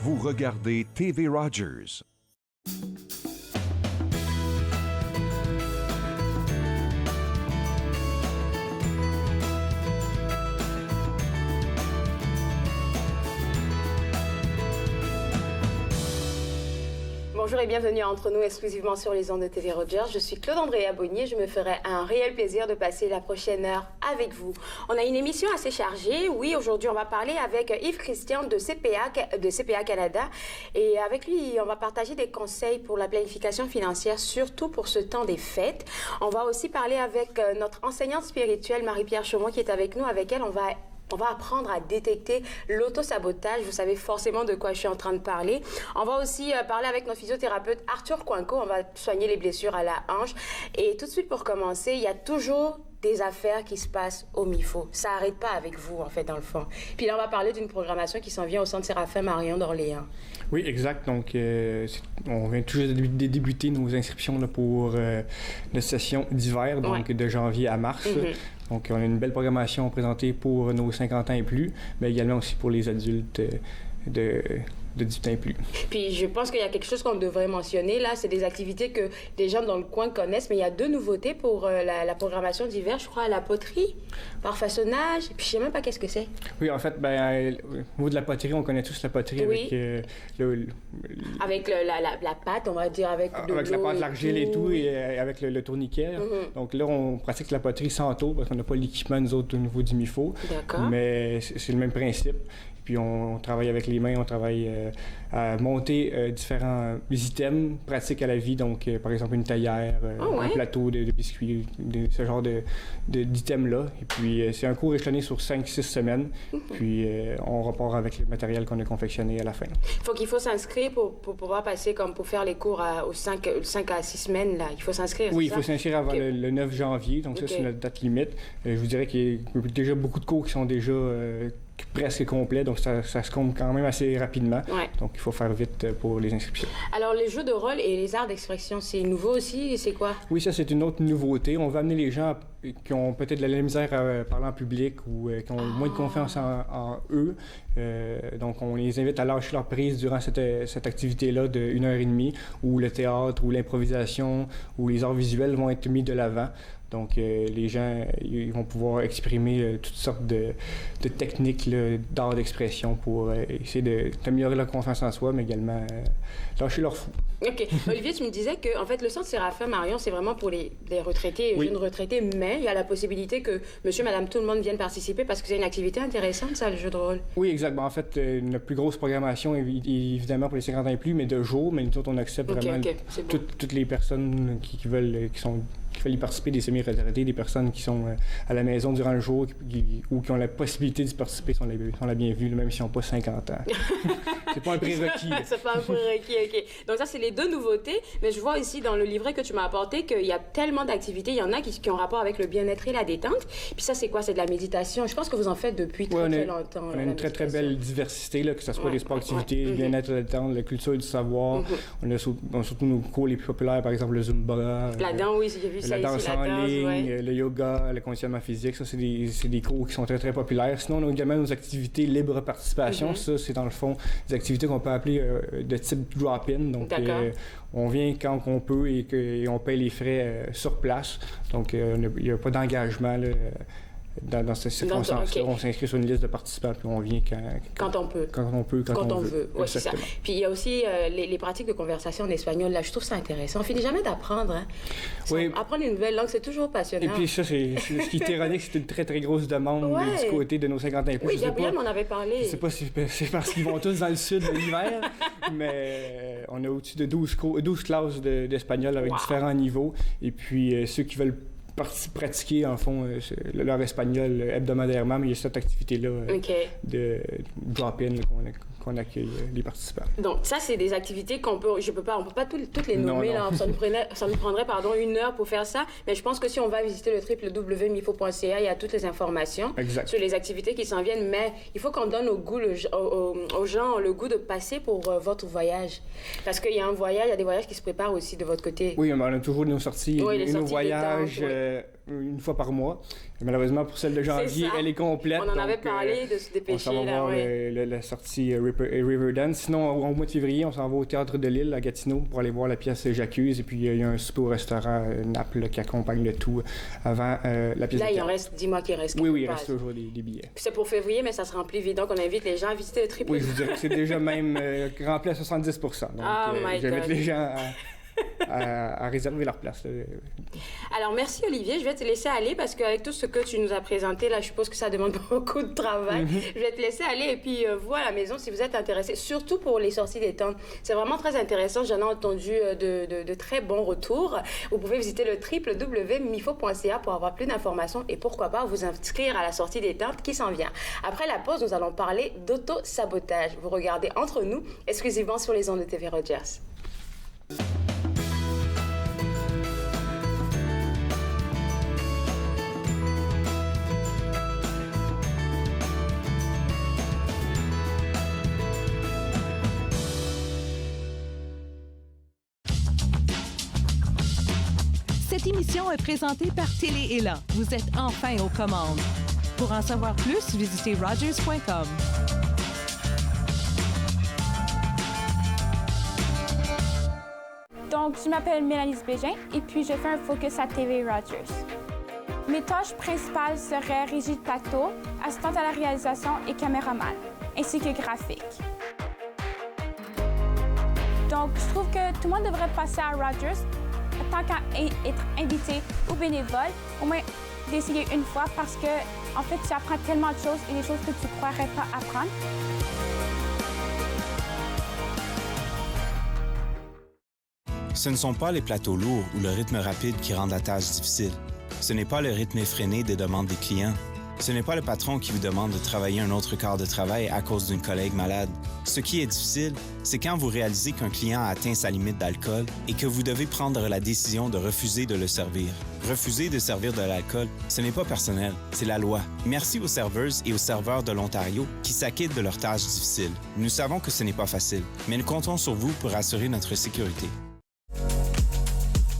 Vous regardez TV Rogers. Bonjour et bienvenue à Entre nous, exclusivement sur les ondes de TV Rogers. Je suis Claude-Andrea Bonnier. Je me ferai un réel plaisir de passer la prochaine heure avec vous. On a une émission assez chargée. Oui, aujourd'hui, on va parler avec Yves Christian de CPA Canada. Et avec lui, on va partager des conseils pour la planification financière, surtout pour ce temps des fêtes. On va aussi parler avec notre enseignante spirituelle, Marie-Pierre Chaumont, qui est avec nous. Avec elle, on va apprendre à détecter l'autosabotage. Vous savez forcément de quoi je suis en train de parler. On va aussi parler avec notre physiothérapeute Arthur Coinco. On va soigner les blessures à la hanche. Et tout de suite, pour commencer, il y a toujours des affaires qui se passent au MIFO. Ça n'arrête pas avec vous, en fait, dans le fond. Puis là, on va parler d'une programmation qui s'en vient au Centre Séraphin Marion d'Orléans. Oui, exact. Donc, on vient tout juste de débuter nos inscriptions là, pour notre session d'hiver, donc de janvier à mars. Mm-hmm. Donc, on a une belle programmation présentée pour nos 50 ans et plus, mais également aussi pour les adultes de 18 ans et plus. Puis, je pense qu'il y a quelque chose qu'on devrait mentionner, là, c'est des activités que les gens dans le coin connaissent, mais il y a deux nouveautés pour la programmation d'hiver, je crois, la poterie, par façonnage, puis je sais même pas qu'est-ce que c'est. Oui, en fait, au niveau de la poterie, on connaît tous la poterie avec avec la pâte, on va dire, avec de avec l'eau, la pâte, l'argile et tout, et avec le tourniquet. Mm-hmm. Donc là, on pratique la poterie sans taux, parce qu'on n'a pas l'équipement, nous autres, au niveau du MIFO. D'accord. Mais c'est le même principe. Puis on travaille avec les mains, on travaille à monter différents items pratiques à la vie. Donc, par exemple, une théière, un plateau de biscuits, ce genre d'items-là. Et puis, c'est un cours échelonné sur 5-6 semaines. Mm-hmm. Puis, on repart avec le matériel qu'on a confectionné à la fin. Il faut s'inscrire pour pouvoir passer, comme pour faire les cours aux 5 à 6 semaines. Là. Il faut s'inscrire, Oui, il faut s'inscrire avant le 9 janvier. Donc, ça, c'est notre date limite. Je vous dirais qu'il y a déjà beaucoup de cours qui sont déjà presque complet, donc ça se compte quand même assez rapidement. Ouais. Donc, il faut faire vite pour les inscriptions. Alors, les jeux de rôle et les arts d'expression, c'est nouveau aussi? C'est quoi? Oui, ça, c'est une autre nouveauté. On va amener les gens qui ont peut-être de la misère à parler en public ou qui ont moins de confiance en eux. Donc, on les invite à lâcher leur prise durant cette activité-là de 1h30 où le théâtre ou l'improvisation ou les arts visuels vont être mis de l'avant. Donc, les gens ils vont pouvoir exprimer toutes sortes de techniques d'art d'expression pour essayer d'améliorer leur confiance en soi, mais également lâcher leur fou. OK. Olivier, tu me disais que en fait, le Centre Séraphin Marion, c'est vraiment pour les retraités et jeunes retraités, mais il y a la possibilité que monsieur, madame, tout le monde vienne participer parce que c'est une activité intéressante, ça, le jeu de rôle. Oui, exactement. En fait, notre plus grosse programmation est évidemment pour les 50 ans et plus, mais de jour, mais nous autres, on accepte vraiment toutes les personnes qui veulent y participer, des semi-retraités, des personnes qui sont à la maison durant le jour ou qui ont la possibilité d'y participer sont la bienvenue, même s'ils n'ont pas 50 ans. C'est pas un prérequis. C'est pas un prérequis, OK. Donc ça, c'est les deux nouveautés, mais je vois ici dans le livret que tu m'as apporté qu'il y a tellement d'activités. Il y en a qui ont rapport avec le bien-être et la détente. Puis ça, c'est quoi? C'est de la méditation. Je pense que vous en faites depuis très longtemps. On a une très, très belle diversité, là, que ce soit les sports activités, le bien-être, la détente, la culture et du savoir. On a surtout nos cours les plus populaires, par exemple le Zumba. La danse, oui, j'ai vu ça. La danse en ligne, le yoga, le conditionnement physique, ça, c'est des cours qui sont très, très populaires. Sinon, on a également nos activités libre participation. Ça, c'est dans le fond des activités qu'on peut appeler de type drop-in. Donc, on vient quand on peut et on paye les frais sur place. Donc, il n'y a pas d'engagement là, dans cette circonstance-là. On s'inscrit sur une liste de participants puis on vient quand on peut. Quand on veut. Oui, c'est ça. Puis il y a aussi les pratiques de conversation en espagnol. Là, je trouve ça intéressant. On finit jamais d'apprendre. Hein? Oui. Apprendre une nouvelle langue, c'est toujours passionnant. Et puis ça, ce qui est ironique, c'est une très, très grosse demande du côté de nos 50 ans et plus. Oui, Gabriel m'en avait parlé. Je ne sais pas si c'est parce qu'ils vont tous dans le sud de l'hiver, mais on a au-dessus de 12 classes d'espagnol avec différents niveaux. Et puis ceux qui veulent pratiquer, en fond, leur espagnol hebdomadairement, mais il y a cette activité-là de drop-in qu'on accueille les participants. Donc, ça, c'est des activités on peut pas toutes les nommer, non. là. Ça nous prendrait, 1 heure pour faire ça. Mais je pense que si on va visiter le www.mifo.ca, il y a toutes les informations sur les activités qui s'en viennent. Mais il faut qu'on donne aux gens le goût de passer pour votre voyage. Parce qu'il y a il y a des voyages qui se préparent aussi de votre côté. Oui, on a toujours nos sorties et nos voyages une fois par mois. Et malheureusement, pour celle de janvier, elle est complète. On en avait parlé de se dépêcher. On s'en va voir la sortie Riverdance. Sinon, au mois de février, on s'en va au Théâtre de l'Île à Gatineau pour aller voir la pièce J'accuse. Et puis, il y a un souper au restaurant Naples qui accompagne le tout avant la pièce. Là, il en reste, dis-moi qu'il reste. Oui, il reste toujours des billets. C'est pour février, mais ça se remplit vite. Donc, on invite les gens à visiter le triple. Oui, je vous dirais que c'est déjà même rempli à 70 %. Donc, j'invite les gens à réserver leur place. Alors, merci Olivier. Je vais te laisser aller parce qu'avec tout ce que tu nous as présenté, là, je suppose que ça demande beaucoup de travail. Je vais te laisser aller et puis vous à la maison si vous êtes intéressés, surtout pour les sorties des tentes. C'est vraiment très intéressant. J'en ai entendu de très bons retours. Vous pouvez visiter le www.mifo.ca pour avoir plus d'informations et pourquoi pas vous inscrire à la sortie des tentes qui s'en vient. Après la pause, nous allons parler d'auto-sabotage. Vous regardez Entre nous, exclusivement sur les ondes de TV Rogers. Cette émission est présentée par Télé-Élan. Vous êtes enfin aux commandes. Pour en savoir plus, visitez Rogers.com. Donc, je m'appelle Mélanie Bégin et puis je fais un focus à TV Rogers. Mes tâches principales seraient régie de plateau, assistante à la réalisation et caméraman, ainsi que graphique. Donc, je trouve que tout le monde devrait passer à Rogers tant qu'à être invité ou bénévole, au moins d'essayer une fois parce que, en fait, tu apprends tellement de choses et des choses que tu ne croirais pas apprendre. Ce ne sont pas les plateaux lourds ou le rythme rapide qui rendent la tâche difficile. Ce n'est pas le rythme effréné des demandes des clients. Ce n'est pas le patron qui vous demande de travailler un autre quart de travail à cause d'une collègue malade. Ce qui est difficile, c'est quand vous réalisez qu'un client a atteint sa limite d'alcool et que vous devez prendre la décision de refuser de le servir. Refuser de servir de l'alcool, ce n'est pas personnel, c'est la loi. Merci aux serveuses et aux serveurs de l'Ontario qui s'acquittent de leurs tâches difficiles. Nous savons que ce n'est pas facile, mais nous comptons sur vous pour assurer notre sécurité.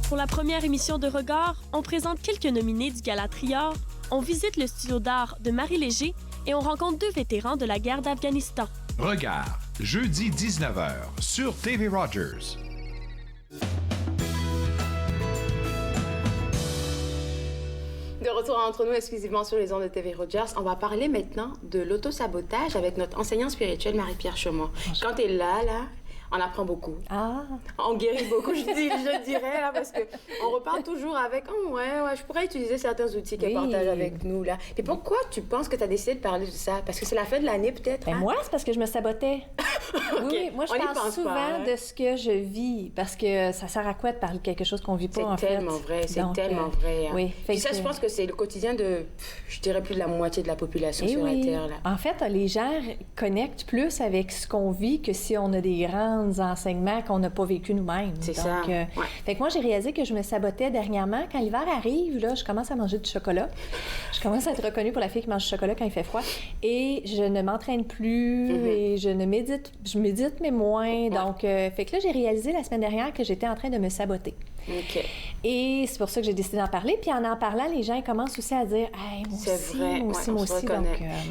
Pour la première émission de Regard, on présente quelques nominés du Gala Trior, on visite le studio d'art de Marie Léger et on rencontre 2 vétérans de la guerre d'Afghanistan. Regard, jeudi 19h sur TV Rogers. De retour entre nous, exclusivement sur les ondes de TV Rogers, on va parler maintenant de l'auto-sabotage avec notre enseignante spirituelle Marie-Pierre Chaumont. Quand tu es là, on apprend beaucoup. Ah. On guérit beaucoup, je dirais, là, parce qu'on repart toujours avec « Oh, ouais, je pourrais utiliser certains outils qu'elle partage avec nous, là. » Et pourquoi tu penses que tu as décidé de parler de ça? Parce que c'est la fin de l'année, peut-être? Ben moi, c'est parce que je me sabotais. Okay. Oui, moi, je parle souvent de ce que je vis, parce que ça sert à quoi de parler de quelque chose qu'on vit pas, en fait? C'est tellement vrai, c'est tellement vrai. Hein. Oui. Puis ça, je pense que c'est le quotidien de, je dirais, plus de la moitié de la population sur la Terre, là. En fait, les gens connectent plus avec ce qu'on vit que si on a des grands enseignements qu'on n'a pas vécu nous-mêmes. C'est ça. Fait que moi, j'ai réalisé que je me sabotais dernièrement. Quand l'hiver arrive, là, je commence à manger du chocolat. Je commence à être reconnue pour la fille qui mange du chocolat quand il fait froid. Et je ne m'entraîne plus et je médite, mais moins. Donc, fait que là, j'ai réalisé la semaine dernière que j'étais en train de me saboter. OK. Et c'est pour ça que j'ai décidé d'en parler. Puis en parlant, les gens commencent aussi à dire « Hey, moi aussi. » Donc,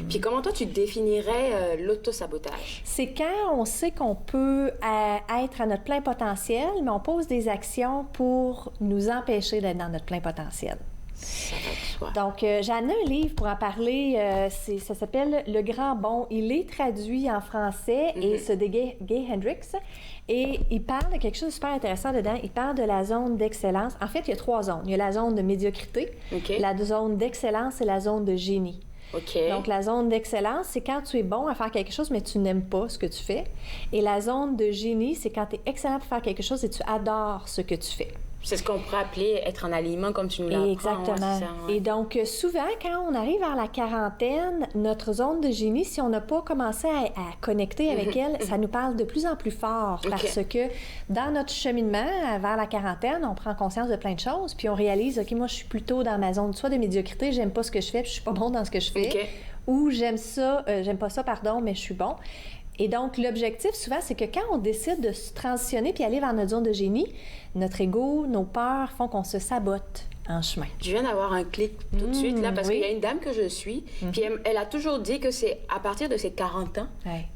puis comment toi, tu définirais l'auto-sabotage? C'est quand on sait qu'on peut être à notre plein potentiel, mais on pose des actions pour nous empêcher d'être dans notre plein potentiel. Ça va de soi. Donc, j'ai amené un livre pour en parler. Ça s'appelle « Le Grand Bond ». Il est traduit en français et c'est de Gay Hendricks. Et il parle de quelque chose de super intéressant dedans. Il parle de la zone d'excellence. En fait, il y a 3 zones. Il y a la zone de médiocrité, la zone d'excellence et la zone de génie. Donc, la zone d'excellence, c'est quand tu es bon à faire quelque chose, mais tu n'aimes pas ce que tu fais. Et la zone de génie, c'est quand tu es excellent pour faire quelque chose et tu adores ce que tu fais. C'est ce qu'on pourrait appeler être en alignement, comme tu nous l'as Exactement. Et donc, souvent, quand on arrive vers la quarantaine, notre zone de génie, si on n'a pas commencé à connecter avec elle, ça nous parle de plus en plus fort parce que dans notre cheminement vers la quarantaine, on prend conscience de plein de choses, puis on réalise, OK, moi, je suis plutôt dans ma zone soit de médiocrité, j'aime pas ce que je fais, puis je suis pas bon dans ce que je fais, ou j'aime pas ça, mais je suis bon. Et donc, l'objectif, souvent, c'est que quand on décide de se transitionner puis aller vers notre zone de génie, notre ego, nos peurs font qu'on se sabote en chemin. Je viens d'avoir un clic tout de suite, là, parce qu'il y a une dame que je suis, puis elle a toujours dit que c'est à partir de ses 40 ans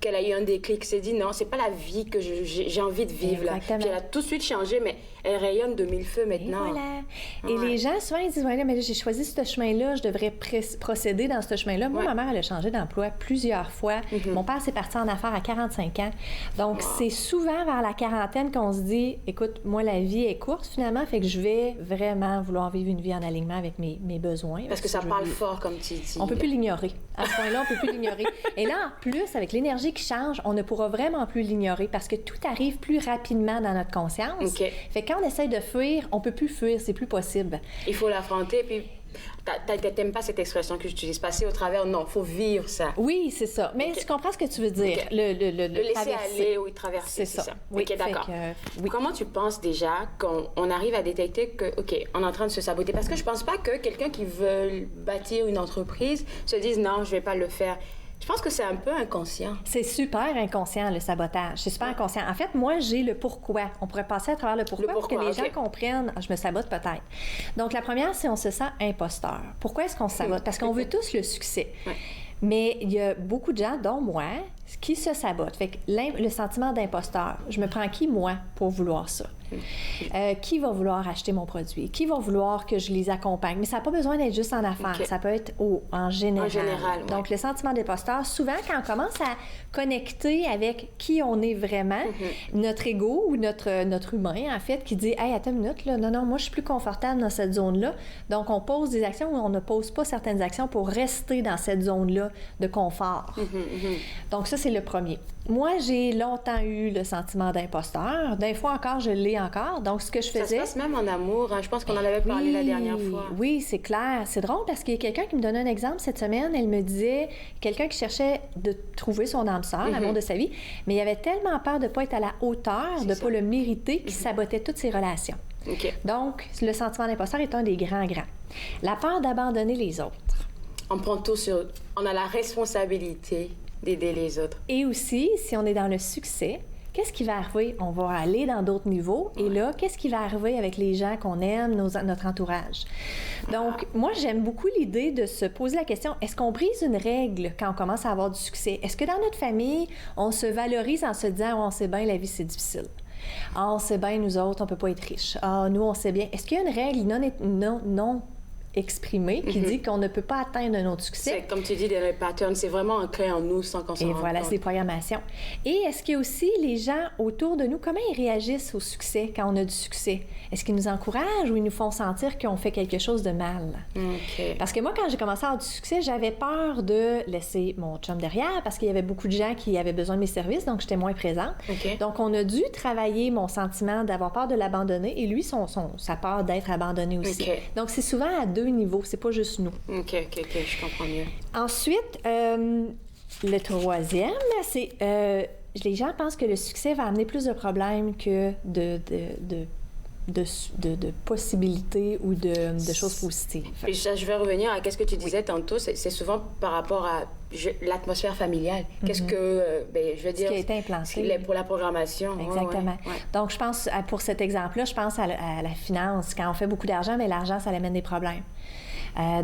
qu'elle a eu un déclic. Elle s'est dit, non, c'est pas la vie que j'ai envie de vivre, là. Puis elle a tout de suite changé, mais elle rayonne de mille feux maintenant. Et voilà. Et les gens, souvent, ils disent, ouais, mais j'ai choisi ce chemin-là, je devrais procéder dans ce chemin-là. Moi, ma mère, elle a changé d'emploi plusieurs fois. Mon père s'est parti en affaires à 45 ans. Donc, c'est souvent vers la quarantaine qu'on se dit, écoute, moi, la vie est courte, finalement, fait que je vais vraiment vouloir vivre une vie en alignement avec mes besoins. Parce que ça parle fort, comme tu dis. On peut plus l'ignorer. À ce point-là, on peut plus l'ignorer. Et là, en plus, avec l'énergie qui change, on ne pourra vraiment plus l'ignorer parce que tout arrive plus rapidement dans notre conscience. Fait que quand on essaye de fuir, on peut plus fuir, c'est plus possible. Il faut l'affronter, puis t'aimes pas cette expression que j'utilise, passer au travers, non, il faut vivre ça. Oui, c'est ça. Mais je comprends ce que tu veux dire. Le laisser aller ou traverser, c'est ça. Oui, OK, d'accord. Comment tu penses déjà qu'on arrive à détecter que, OK, on est en train de se saboter? Parce que je pense pas que quelqu'un qui veut bâtir une entreprise se dise, non, je vais pas le faire. Je pense que c'est un peu inconscient. C'est super inconscient, le sabotage. C'est super inconscient. En fait, moi, j'ai le pourquoi. On pourrait passer à travers le pourquoi pour que les gens comprennent. Je me sabote peut-être. Donc, la première, c'est on se sent imposteur. Pourquoi est-ce qu'on se sabote? Parce qu'on veut tous le succès. Mais il y a beaucoup de gens, dont moi, qui se sabotent. Fait que le sentiment d'imposteur, je me prends qui, moi, pour vouloir ça? Qui va vouloir acheter mon produit? Qui va vouloir que je les accompagne? Mais ça n'a pas besoin d'être juste en affaires. Ça peut être en général. Donc, le sentiment d'imposteur, souvent, quand on commence à connecter avec qui on est vraiment, notre ego ou notre humain, en fait, qui dit « Hey, attends une minute, là, non, moi, je suis plus confortable dans cette zone-là. » Donc, on pose des actions ou on ne pose pas certaines actions pour rester dans cette zone-là de confort. Donc, ça, c'est le premier. Moi, j'ai longtemps eu le sentiment d'imposteur. Des fois encore, je l'ai encore. Donc, ce que je faisais... Ça se passe même en amour. Hein. Je pense qu'on en avait parlé la dernière fois. Oui, c'est clair. C'est drôle parce qu'il y a quelqu'un qui me donnait un exemple cette semaine. Elle me disait, quelqu'un qui cherchait de trouver son âme sœur, l'amour de sa vie, mais il avait tellement peur de ne pas être à la hauteur, de ne pas le mériter, qu'il sabotait toutes ses relations. Donc, le sentiment d'imposteur est un des grands. La peur d'abandonner les autres. On prend tout sur... On a la responsabilité d'aider les autres. Et aussi, si on est dans le succès, qu'est-ce qui va arriver? On va aller dans d'autres niveaux. Et là, qu'est-ce qui va arriver avec les gens qu'on aime, notre entourage? Donc, moi, j'aime beaucoup l'idée de se poser la question, est-ce qu'on brise une règle quand on commence à avoir du succès? Est-ce que dans notre famille, on se valorise en se disant, oh, on sait bien, la vie, c'est difficile. Ah, on sait bien, nous autres, on peut pas être riches. Ah, nous, on sait bien. Est-ce qu'il y a une règle non exprimée qui dit qu'on ne peut pas atteindre un autre succès? C'est, comme tu dis, des patterns, c'est vraiment ancré en nous sans qu'on s'en rende compte. Et voilà, c'est des programmations. Et est-ce qu'il y a aussi les gens autour de nous, comment ils réagissent au succès quand on a du succès? Est-ce qu'ils nous encouragent ou ils nous font sentir qu'on fait quelque chose de mal? Parce que moi, quand j'ai commencé à avoir du succès, j'avais peur de laisser mon chum derrière parce qu'il y avait beaucoup de gens qui avaient besoin de mes services, donc j'étais moins présente. Donc, on a dû travailler mon sentiment d'avoir peur de l'abandonner et lui, sa peur d'être abandonné aussi. Donc, c'est souvent à deux niveaux, c'est pas juste nous. OK, je comprends mieux. Ensuite, le troisième, c'est... les gens pensent que le succès va amener plus de problèmes que de possibilités ou de choses positives. Puis je vais revenir à ce que tu disais tantôt, c'est souvent par rapport à l'atmosphère familiale. Qu'est-ce que, je veux dire... Ce qui a été implanté. Pour la programmation. Exactement. Donc, je pense, pour cet exemple-là, je pense à la finance. Quand on fait beaucoup d'argent, mais l'argent, ça amène des problèmes.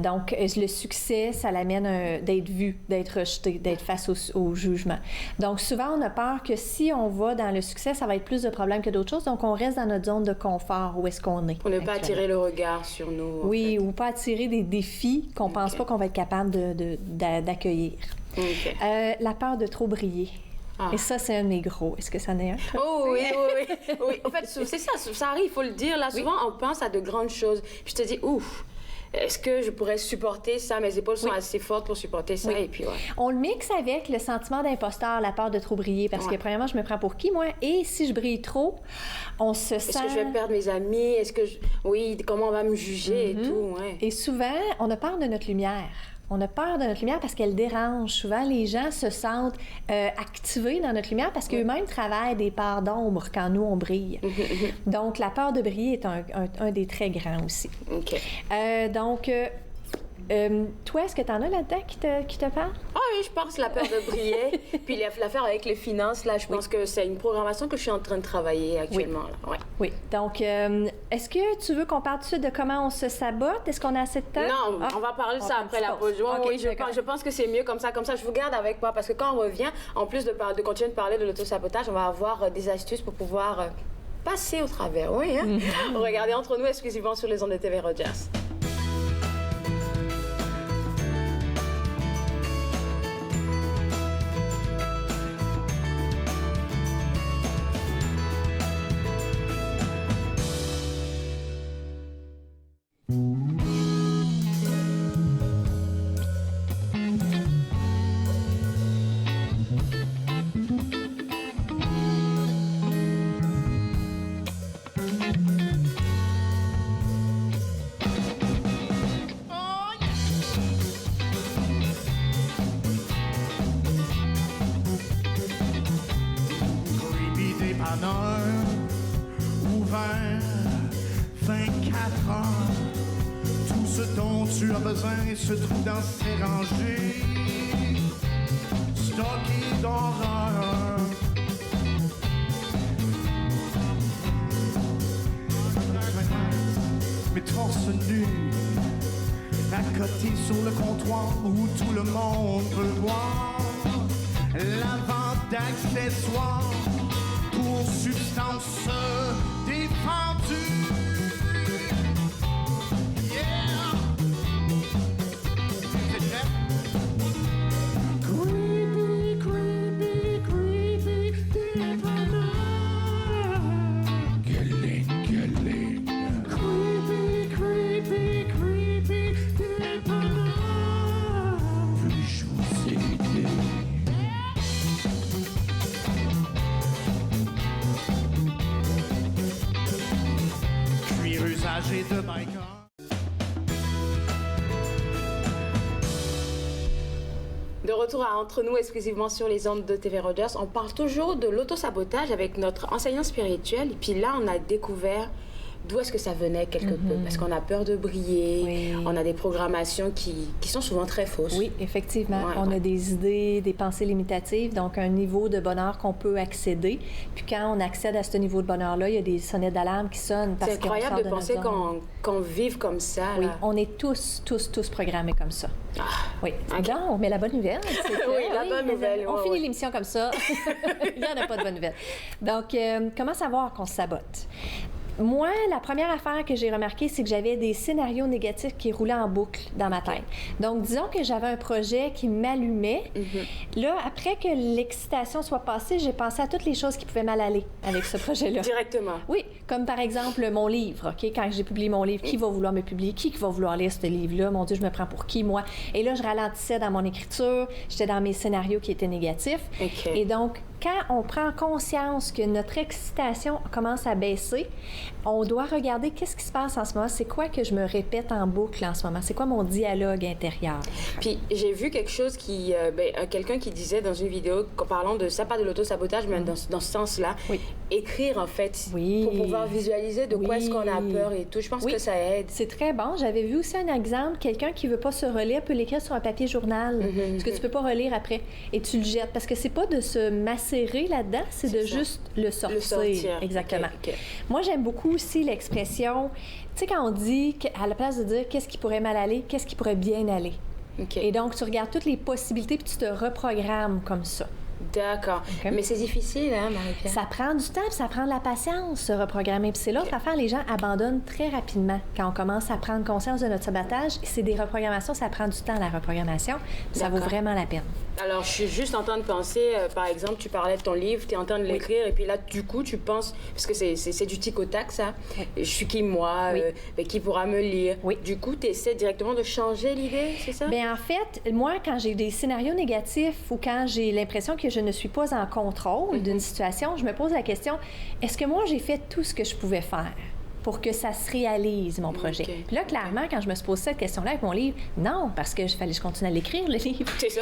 Donc, le succès, ça l'amène d'être vu, d'être rejeté, d'être face au jugement. Donc, souvent, on a peur que si on va dans le succès, ça va être plus de problèmes que d'autres choses. Donc, on reste dans notre zone de confort où est-ce qu'on est. Pour ne pas attirer le regard sur nous. Oui, ou pas attirer des défis qu'on pense pas qu'on va être capable d'accueillir. La peur de trop briller. Et ça, c'est un de mes gros. Est-ce que ça en est un? Oh oui. En fait, c'est ça arrive, il faut le dire. Là, souvent, on pense à de grandes choses. Puis je te dis, ouf. est-ce que je pourrais supporter ça? Mes épaules sont assez fortes pour supporter ça. Et puis, On le mixe avec le sentiment d'imposteur, la peur de trop briller. Parce que, premièrement, je me prends pour qui, moi? Et si je brille trop, on se sent... Est-ce que je vais perdre mes amis? Oui, comment on va me juger et tout? Ouais. Et souvent, on a peur de notre lumière. On a peur de notre lumière parce qu'elle dérange. Souvent, les gens se sentent activés dans notre lumière parce qu'eux-mêmes travaillent des parts d'ombre quand nous, on brille. Donc, la peur de briller est un des très grands aussi. OK. Toi, est-ce que tu en as là-dedans qui te parle? Ah oui, je pense la peur de briller. Puis l'affaire avec les finances, là, je pense que c'est une programmation que je suis en train de travailler actuellement. Oui. Là. Oui. Donc, est-ce que tu veux qu'on parle tout de suite de comment on se sabote? Est-ce qu'on a assez de temps? Non, on va parler de ça après la pause. Oui, je pense que c'est mieux comme ça. Comme ça, je vous garde avec moi parce que quand on revient, en plus de continuer de parler de l'autosabotage, on va avoir des astuces pour pouvoir passer au travers. Oui, hein? Regardez Entre nous exclusivement sur les ondes de TV Rogers. Ouvert 24 heures, tout ce dont tu as besoin se trouve dans ces rangées stockées d'horreur. Mais torse nu, à côté sur le comptoir où tout le monde veut voir la vente d'accessoires pour substances défendues. Yeah! C'est vrai? Creepy, creepy, creepy, dépanneur. Killing. Creepy, creepy, creepy, dépanneur. Puis-je vous aider? Usagers de biker. De retour à Entre nous, exclusivement sur les ondes de TV Rogers, on parle toujours de l'autosabotage avec notre enseignant spirituel. Et puis là, on a découvert d'où est-ce que ça venait quelque peu. Parce qu'on a peur de briller, on a des programmations qui sont souvent très fausses. Oui, effectivement. On a des idées, des pensées limitatives, donc un niveau de bonheur qu'on peut accéder. Puis quand on accède à ce niveau de bonheur-là, il y a des sonnettes d'alarme qui sonnent. C'est incroyable de penser qu'on vive comme ça. Oui, là. on est tous programmés comme ça. Ah, oui. Okay. Là, on met la bonne nouvelle. Oui, la bonne nouvelle. On finit l'émission comme ça. Il n'y en a pas de bonne nouvelle. Donc, comment savoir qu'on se sabote? Moi, la première affaire que j'ai remarquée, c'est que j'avais des scénarios négatifs qui roulaient en boucle dans ma tête. Donc, disons que j'avais un projet qui m'allumait. Là, après que l'excitation soit passée, j'ai pensé à toutes les choses qui pouvaient mal aller avec ce projet-là. Directement? Oui, comme par exemple mon livre, OK? Quand j'ai publié mon livre, qui va vouloir me publier? Qui va vouloir lire ce livre-là? Mon Dieu, je me prends pour qui, moi? Et là, je ralentissais dans mon écriture, j'étais dans mes scénarios qui étaient négatifs. Okay. Et donc, quand on prend conscience que notre excitation commence à baisser, on doit regarder qu'est-ce qui se passe en ce moment. C'est quoi que je me répète en boucle en ce moment? C'est quoi mon dialogue intérieur? Puis j'ai vu quelque chose quelqu'un qui disait dans une vidéo, parlant de ça, pas de l'auto-sabotage, mais dans ce sens-là, écrire en fait, pour pouvoir visualiser de quoi est-ce qu'on a peur et tout. Je pense que ça aide. C'est très bon. J'avais vu aussi un exemple, quelqu'un qui veut pas se relire peut l'écrire sur un papier journal, parce que tu peux pas relire après, et tu le jettes. Parce que c'est pas de se macérer là-dedans, c'est de juste le sortir. Exactement. Okay. Moi, j'aime beaucoup aussi l'expression, tu sais, quand on dit qu'à la place de dire qu'est-ce qui pourrait mal aller, qu'est-ce qui pourrait bien aller. Okay. Et donc, tu regardes toutes les possibilités puis tu te reprogrammes comme ça. D'accord. OK. Mais c'est difficile, hein, Marie-Pierre? Ça prend du temps, puis ça prend de la patience, se reprogrammer. Puis c'est l'autre affaire, les gens abandonnent très rapidement quand on commence à prendre conscience de notre sabotage. C'est des reprogrammations, ça prend du temps, la reprogrammation. Ça vaut vraiment la peine. Alors, je suis juste en train de penser, par exemple, tu parlais de ton livre, tu es en train de l'écrire, et puis là, du coup, tu penses, parce que c'est du tic au tac, ça. Oui. Je suis qui, moi? Qui pourra me lire? Oui. Du coup, tu essaies directement de changer l'idée, c'est ça? Bien, en fait, moi, quand j'ai des scénarios négatifs ou quand j'ai l'impression que je ne suis pas en contrôle d'une situation, je me pose la question, est-ce que moi, j'ai fait tout ce que je pouvais faire pour que ça se réalise, mon projet? OK. Puis là, clairement, quand je me suis posé cette question-là avec mon livre, non, parce que fallait que je continue à l'écrire, le livre. C'est ça.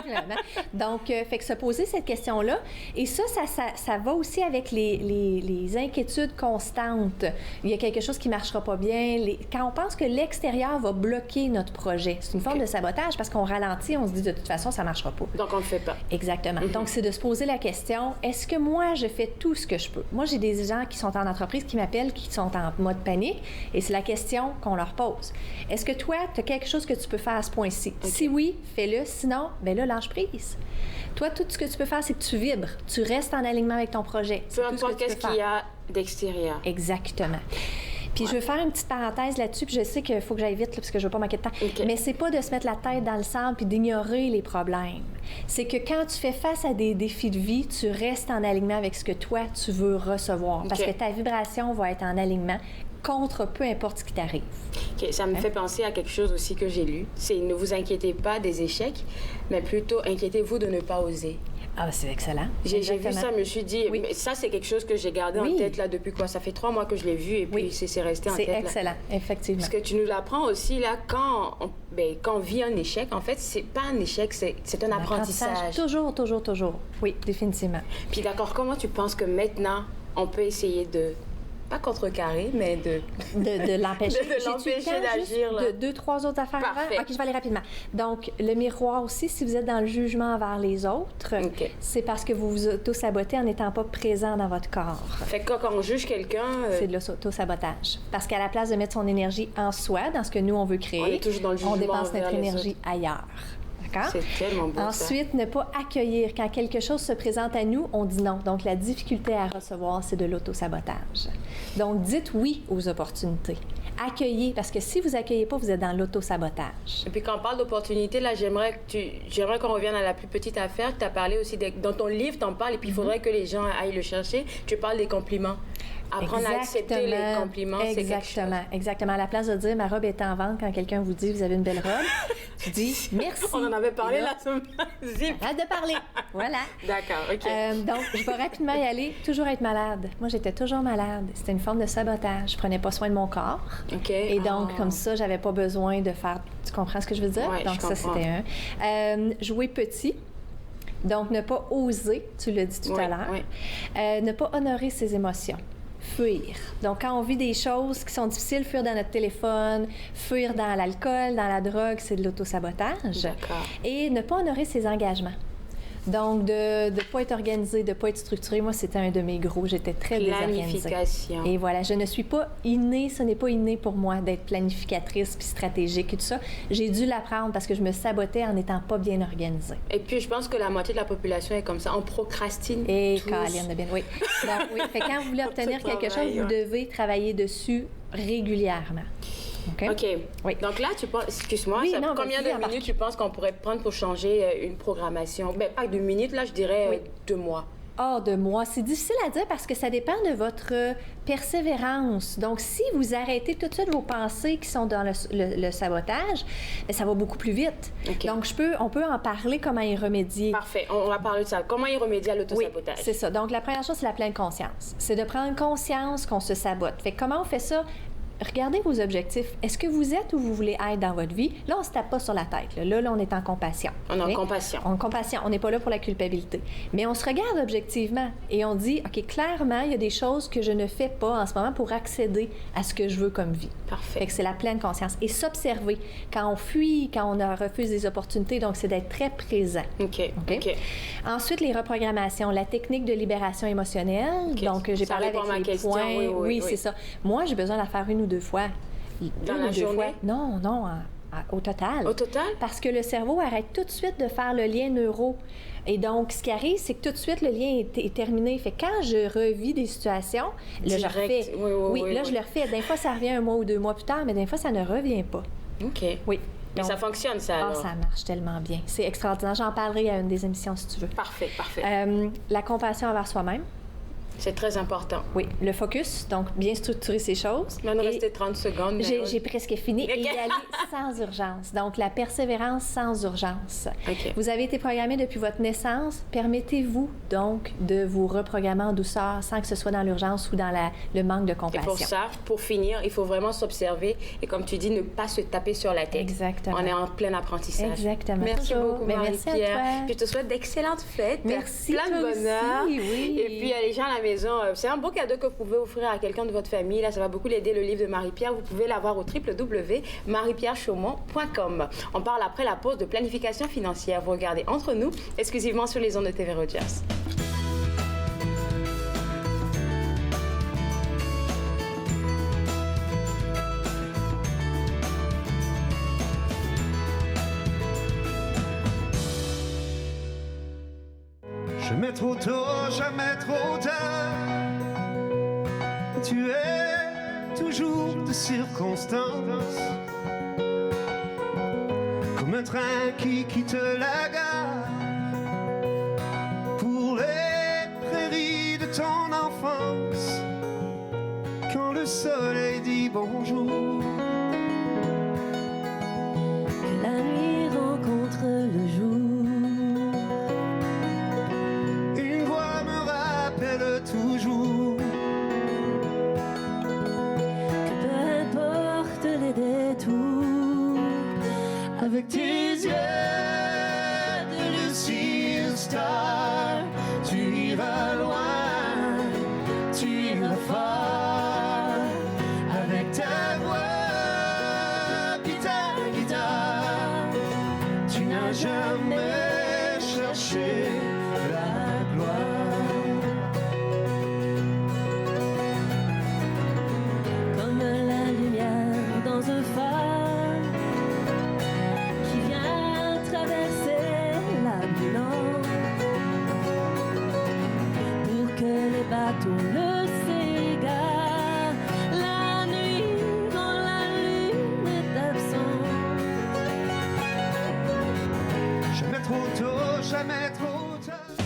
Clairement. Donc, fait que se poser cette question-là, et ça va aussi avec les inquiétudes constantes. Il y a quelque chose qui ne marchera pas bien. Quand on pense que l'extérieur va bloquer notre projet, c'est une forme de sabotage parce qu'on ralentit, on se dit de toute façon, ça ne marchera pas. Donc, on ne le fait pas. Exactement. Donc, c'est de se poser la question, est-ce que moi, je fais tout ce que je peux? Moi, j'ai des gens qui sont en entreprise qui m'appellent, qui sont en mode panique, et c'est la question qu'on leur pose. Est-ce que toi, tu as quelque chose que tu peux faire à ce point-ci? Si oui, fais-le. Sinon, bien là, lâche prise. Toi, tout ce que tu peux faire, c'est que tu vibres. Tu restes en alignement avec ton projet. Peu importe qu'est-ce qu'il y a d'extérieur. Exactement. Puis je veux faire une petite parenthèse là-dessus, puis je sais qu'il faut que j'aille vite là, parce que je veux pas manquer de temps. OK. Mais c'est pas de se mettre la tête dans le sable puis d'ignorer les problèmes. C'est que quand tu fais face à des défis de vie, tu restes en alignement avec ce que toi, tu veux recevoir. Parce que ta vibration va être en alignement contre peu importe ce qui t'arrive. OK, ça me fait penser à quelque chose aussi que j'ai lu. C'est ne vous inquiétez pas des échecs, mais plutôt inquiétez-vous de ne pas oser. Ah, ben c'est excellent. J'ai vu ça, je me suis dit, mais ça, c'est quelque chose que j'ai gardé en tête là depuis quoi? Ça fait 3 mois que je l'ai vu et puis c'est resté en tête. C'est excellent, effectivement. Parce que tu nous l'apprends aussi, là, quand on vit un échec, en fait, c'est pas un échec, c'est un apprentissage. Toujours. Oui, définitivement. Puis d'accord, comment tu penses que maintenant, on peut essayer de pas contrecarrer, mais de l'empêcher. de l'empêcher d'agir. 2-3 autres affaires Parfait. avant? OK, je vais aller rapidement. Donc, le miroir aussi, si vous êtes dans le jugement envers les autres, c'est parce que vous vous auto-sabotez en n'étant pas présent dans votre corps. Fait que quand on juge quelqu'un... C'est de l'auto-sabotage. Parce qu'à la place de mettre son énergie en soi, dans ce que nous, on veut créer, on est toujours dans le jugement, on dépense notre énergie ailleurs. D'accord? C'est tellement beau. Ensuite, ne pas accueillir. Quand quelque chose se présente à nous, on dit non. Donc, la difficulté à recevoir, c'est de l'auto-sabotage. Donc, dites oui aux opportunités. Accueillez, parce que si vous accueillez pas, vous êtes dans l'auto-sabotage. Et puis, quand on parle d'opportunités, là, j'aimerais qu'on revienne à la plus petite affaire. Tu as parlé aussi, dans ton livre, tu en parles, et puis il faudrait que les gens aillent le chercher. Tu parles des compliments. Apprendre à accepter les compliments, c'est quelque chose. Exactement. À la place de dire « ma robe est en vente » quand quelqu'un vous dit « vous avez une belle robe », tu dis « merci ». On en avait parlé la semaine. Arrête de parler. Voilà. D'accord, OK. Donc, je vais rapidement y aller. Toujours être malade. Moi, j'étais toujours malade. C'était une forme de sabotage. Je prenais pas soin de mon corps. OK. Et donc, comme ça, j'avais pas besoin de faire... Tu comprends ce que je veux dire? Oui, donc, ça, c'était un. Jouer petit. Donc, ne pas oser, tu l'as dit tout à l'heure. Oui. Ne pas honorer ses émotions. Fuir. Donc, quand on vit des choses qui sont difficiles, fuir dans notre téléphone, fuir dans l'alcool, dans la drogue, c'est de l'autosabotage. D'accord. Et ne pas honorer ses engagements. Donc, de ne pas être organisé, de ne pas être structuré. Moi, c'était un de mes gros. J'étais très désorganisée. Planification. Et voilà, je ne suis pas innée, ce n'est pas inné pour moi d'être planificatrice puis stratégique et tout ça. J'ai dû l'apprendre parce que je me sabotais en n'étant pas bien organisée. Et puis, je pense que la moitié de la population est comme ça. On procrastine Et tous. Caroline de bien, oui. Donc, oui. Fait que quand vous voulez obtenir quelque chose, vous devez travailler dessus régulièrement. OK. Oui. Donc là, tu penses, excuse-moi, Oui, non, combien de minutes tu penses qu'on pourrait prendre pour changer une programmation? Ben, pas 2 minutes, là, je dirais 2 mois. Ah, 2 mois. C'est difficile à dire parce que ça dépend de votre persévérance. Donc, si vous arrêtez tout de suite vos pensées qui sont dans le sabotage, bien, ça va beaucoup plus vite. OK. Donc, on peut en parler, comment y remédier. Parfait. On va parler de ça. Comment y remédier à l'autosabotage? Oui, c'est ça. Donc, la première chose, c'est la pleine conscience. C'est de prendre conscience qu'on se sabote. Fait que comment on fait ça? Regardez vos objectifs. Est-ce que vous êtes où vous voulez être dans votre vie? Là, on ne se tape pas sur la tête. Là, on est en compassion. On est en compassion. En compassion. On n'est pas là pour la culpabilité. Mais on se regarde objectivement et on dit, OK, clairement, il y a des choses que je ne fais pas en ce moment pour accéder à ce que je veux comme vie. Parfait. Fait que c'est la pleine conscience. Et s'observer. Quand on fuit, quand on refuse des opportunités, donc c'est d'être très présent. OK. Ensuite, les reprogrammations, la technique de libération émotionnelle. OK. Donc, j'ai Ça parlé répond avec à ma les question. points. Oui, c'est ça. Moi, j'ai besoin de la faire 1 ou 2 fois. Dans la journée? Non, au total. Au total? Parce que le cerveau arrête tout de suite de faire le lien neuro. Et donc, ce qui arrive, c'est que tout de suite, le lien est terminé. Fait que quand je revis des situations, là, je refais. Oui, là, je le refais. Des fois, ça revient 1 mois ou 2 mois plus tard, mais des fois, ça ne revient pas. OK. Oui. Mais ça fonctionne, ça, alors? Ça marche tellement bien. C'est extraordinaire. J'en parlerai à une des émissions, si tu veux. Parfait. La compassion envers soi-même. C'est très important. Oui, le focus, donc bien structurer ces choses. Il nous restait 30 secondes. J'ai presque fini. Et y aller sans urgence. Donc, la persévérance sans urgence. Okay. Vous avez été programmé depuis votre naissance. Permettez-vous donc de vous reprogrammer en douceur sans que ce soit dans l'urgence ou dans le manque de compassion. Et pour ça, pour finir, il faut vraiment s'observer et, comme tu dis, ne pas se taper sur la tête. Exactement. On est en plein apprentissage. Exactement. Merci beaucoup, Merci à Marie-Pierre. toi. Puis je te souhaite d'excellentes fêtes. Merci, plein de bonheur. Aussi, oui. Et puis, les gens à la maison, c'est un beau cadeau que vous pouvez offrir à quelqu'un de votre famille. Là, ça va beaucoup l'aider, le livre de Marie-Pierre. Vous pouvez l'avoir au www.mariepierrechaumont.com. On parle après la pause de planification financière. Vous regardez Entre nous, exclusivement sur les ondes de TV Rogers. Jamais trop tôt, jamais trop tard. Tu es toujours de circonstance. Comme un train qui quitte la gare pour les prairies de ton enfance. Quand le soleil dit bonjour, que la nuit rencontre le jour. toujours que peu importe les détours, avec tes yeux de lucide star, tu iras loin, tu iras fort, avec ta voix puis ta guitare, tu n'as jamais cherché la gloire. Un phare qui vient traverser la nuit pour que les bateaux le s'égarent la nuit quand la lune est absente. Jamais trop tôt, jamais trop tard.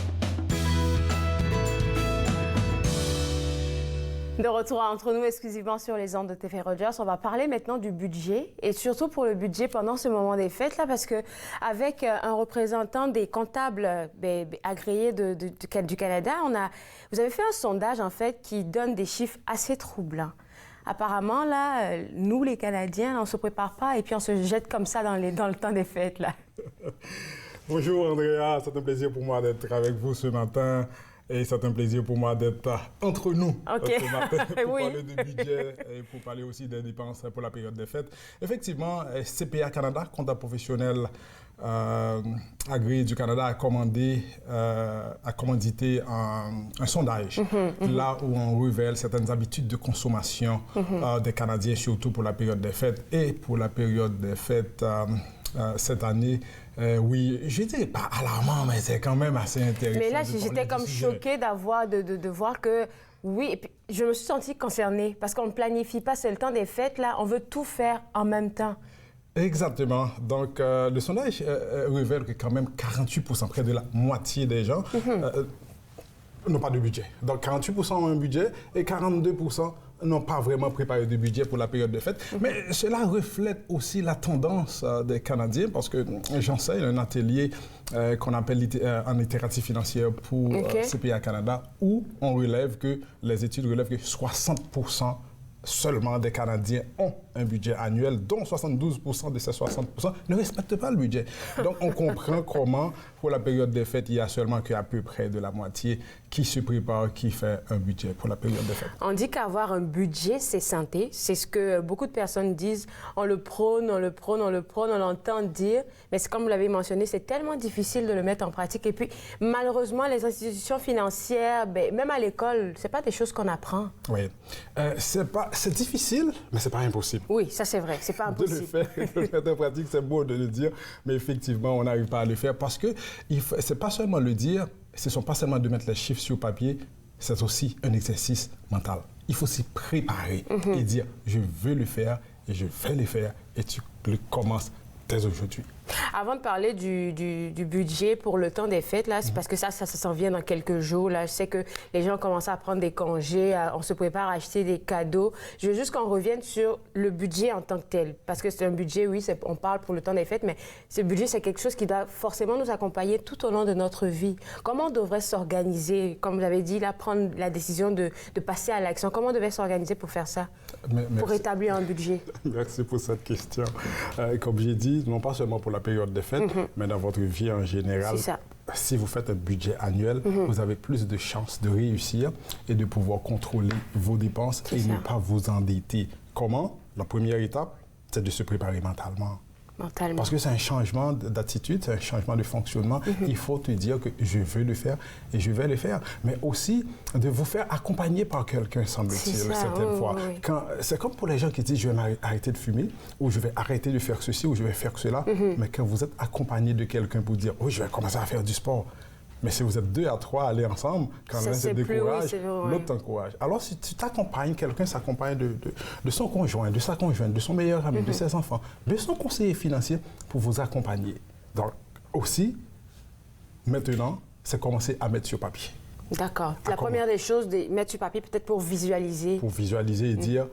De retour Entre nous, exclusivement sur les ondes de TV Rogers. On va parler maintenant du budget et surtout pour le budget pendant ce moment des fêtes là, parce que avec un représentant des comptables agréés du Canada, vous avez fait un sondage en fait qui donne des chiffres assez troublants. Apparemment là, nous les Canadiens, on se prépare pas et puis on se jette comme ça dans le temps des fêtes là. Bonjour Andrea, c'est un plaisir pour moi d'être avec vous ce matin. Et c'est un plaisir pour moi d'être entre nous ce matin pour parler de budget et pour parler aussi des dépenses pour la période des fêtes. Effectivement, CPA Canada, comptable professionnel agréé du Canada, a commandité un sondage là où on révèle certaines habitudes de consommation des Canadiens, surtout pour la période des fêtes et pour la période des fêtes cette année. Oui, je dirais pas alarmant, mais c'est quand même assez intéressant. Mais là, j'étais comme choquée de voir que, oui, et puis je me suis sentie concernée parce qu'on ne planifie pas, c'est le temps des fêtes, là, on veut tout faire en même temps. Exactement. Donc, le sondage révèle que quand même 48%, près de la moitié des gens, n'ont pas de budget. Donc, 48% ont un budget et 42% n'ont pas vraiment préparé de budget pour la période de fête. Mais cela reflète aussi la tendance des Canadiens parce que j'enseigne un atelier qu'on appelle en littératie financière pour CPA Canada où on relève que, les études relèvent que 60% seulement des Canadiens ont un budget annuel, dont 72% de ces 60% ne respectent pas le budget. Donc, on comprend comment, pour la période des fêtes, il y a seulement qu'à peu près de la moitié qui se prépare, qui fait un budget pour la période des fêtes. On dit qu'avoir un budget, c'est santé. C'est ce que beaucoup de personnes disent. On le prône, on l'entend dire. Mais c'est comme vous l'avez mentionné, c'est tellement difficile de le mettre en pratique. Et puis, malheureusement, les institutions financières, même à l'école, c'est pas des choses qu'on apprend. Oui. C'est pas c'est difficile, mais c'est pas impossible. Oui, ça c'est vrai, c'est pas impossible. De le faire en pratique, c'est beau de le dire, mais effectivement, on n'arrive pas à le faire parce que c'est pas seulement le dire, ce ne sont pas seulement de mettre les chiffres sur papier, c'est aussi un exercice mental. Il faut s'y préparer et dire, je veux le faire et je vais le faire et tu le commences dès aujourd'hui. Avant de parler du budget pour le temps des fêtes, là, c'est parce que ça s'en vient dans quelques jours. Là. Je sais que les gens commencent à prendre des congés, on se prépare à acheter des cadeaux. Je veux juste qu'on revienne sur le budget en tant que tel. Parce que c'est un budget, oui, on parle pour le temps des fêtes, mais ce budget, c'est quelque chose qui doit forcément nous accompagner tout au long de notre vie. Comment on devrait s'organiser, comme vous avez dit, là, prendre la décision de passer à l'action? Comment on devrait s'organiser pour faire ça, pour établir un budget? Merci pour cette question. Comme j'ai dit, non pas seulement pour la période des fêtes, mais dans votre vie en général. C'est ça. Si vous faites un budget annuel, vous avez plus de chances de réussir et de pouvoir contrôler vos dépenses et ne pas vous endetter. Comment? La première étape, c'est de se préparer mentalement. Parce que c'est un changement d'attitude, c'est un changement de fonctionnement. Il faut te dire que je veux le faire et je vais le faire. Mais aussi de vous faire accompagner par quelqu'un, semble-t-il, certaines fois. C'est comme pour les gens qui disent je vais arrêter de fumer ou je vais arrêter de faire ceci ou je vais faire cela. Mais quand vous êtes accompagné de quelqu'un pour dire oui, je vais commencer à faire du sport. Mais si vous êtes 2 à 3 à aller ensemble, quand l'un se décourage, l'autre t'encourage. Alors, si tu t'accompagnes, quelqu'un s'accompagne de son conjoint, de sa conjointe, de son meilleur ami, de ses enfants, de son conseiller financier pour vous accompagner. Donc, aussi, maintenant, c'est commencer à mettre sur papier. D'accord. La première des choses, mettre sur papier peut-être pour visualiser. Pour visualiser et dire,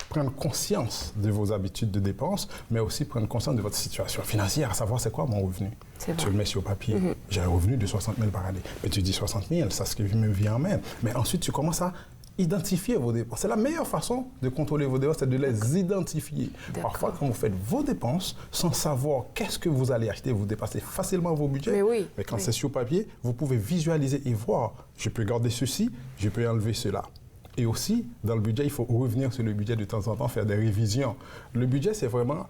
prendre conscience de vos habitudes de dépenses, mais aussi prendre conscience de votre situation financière, à savoir c'est quoi mon revenu. Tu le mets sur papier. J'ai un revenu de 60 000 par année. Mais tu dis 60 000, c'est ce qui me vient en main. Mais ensuite, tu commences à identifier vos dépenses. C'est la meilleure façon de contrôler vos dépenses, c'est de les identifier. Parfois, quand vous faites vos dépenses, sans savoir qu'est-ce que vous allez acheter, vous dépassez facilement vos budgets. Mais quand c'est sur papier, vous pouvez visualiser et voir, je peux garder ceci, je peux enlever cela. Et aussi, dans le budget, il faut revenir sur le budget de temps en temps, faire des révisions. Le budget, c'est vraiment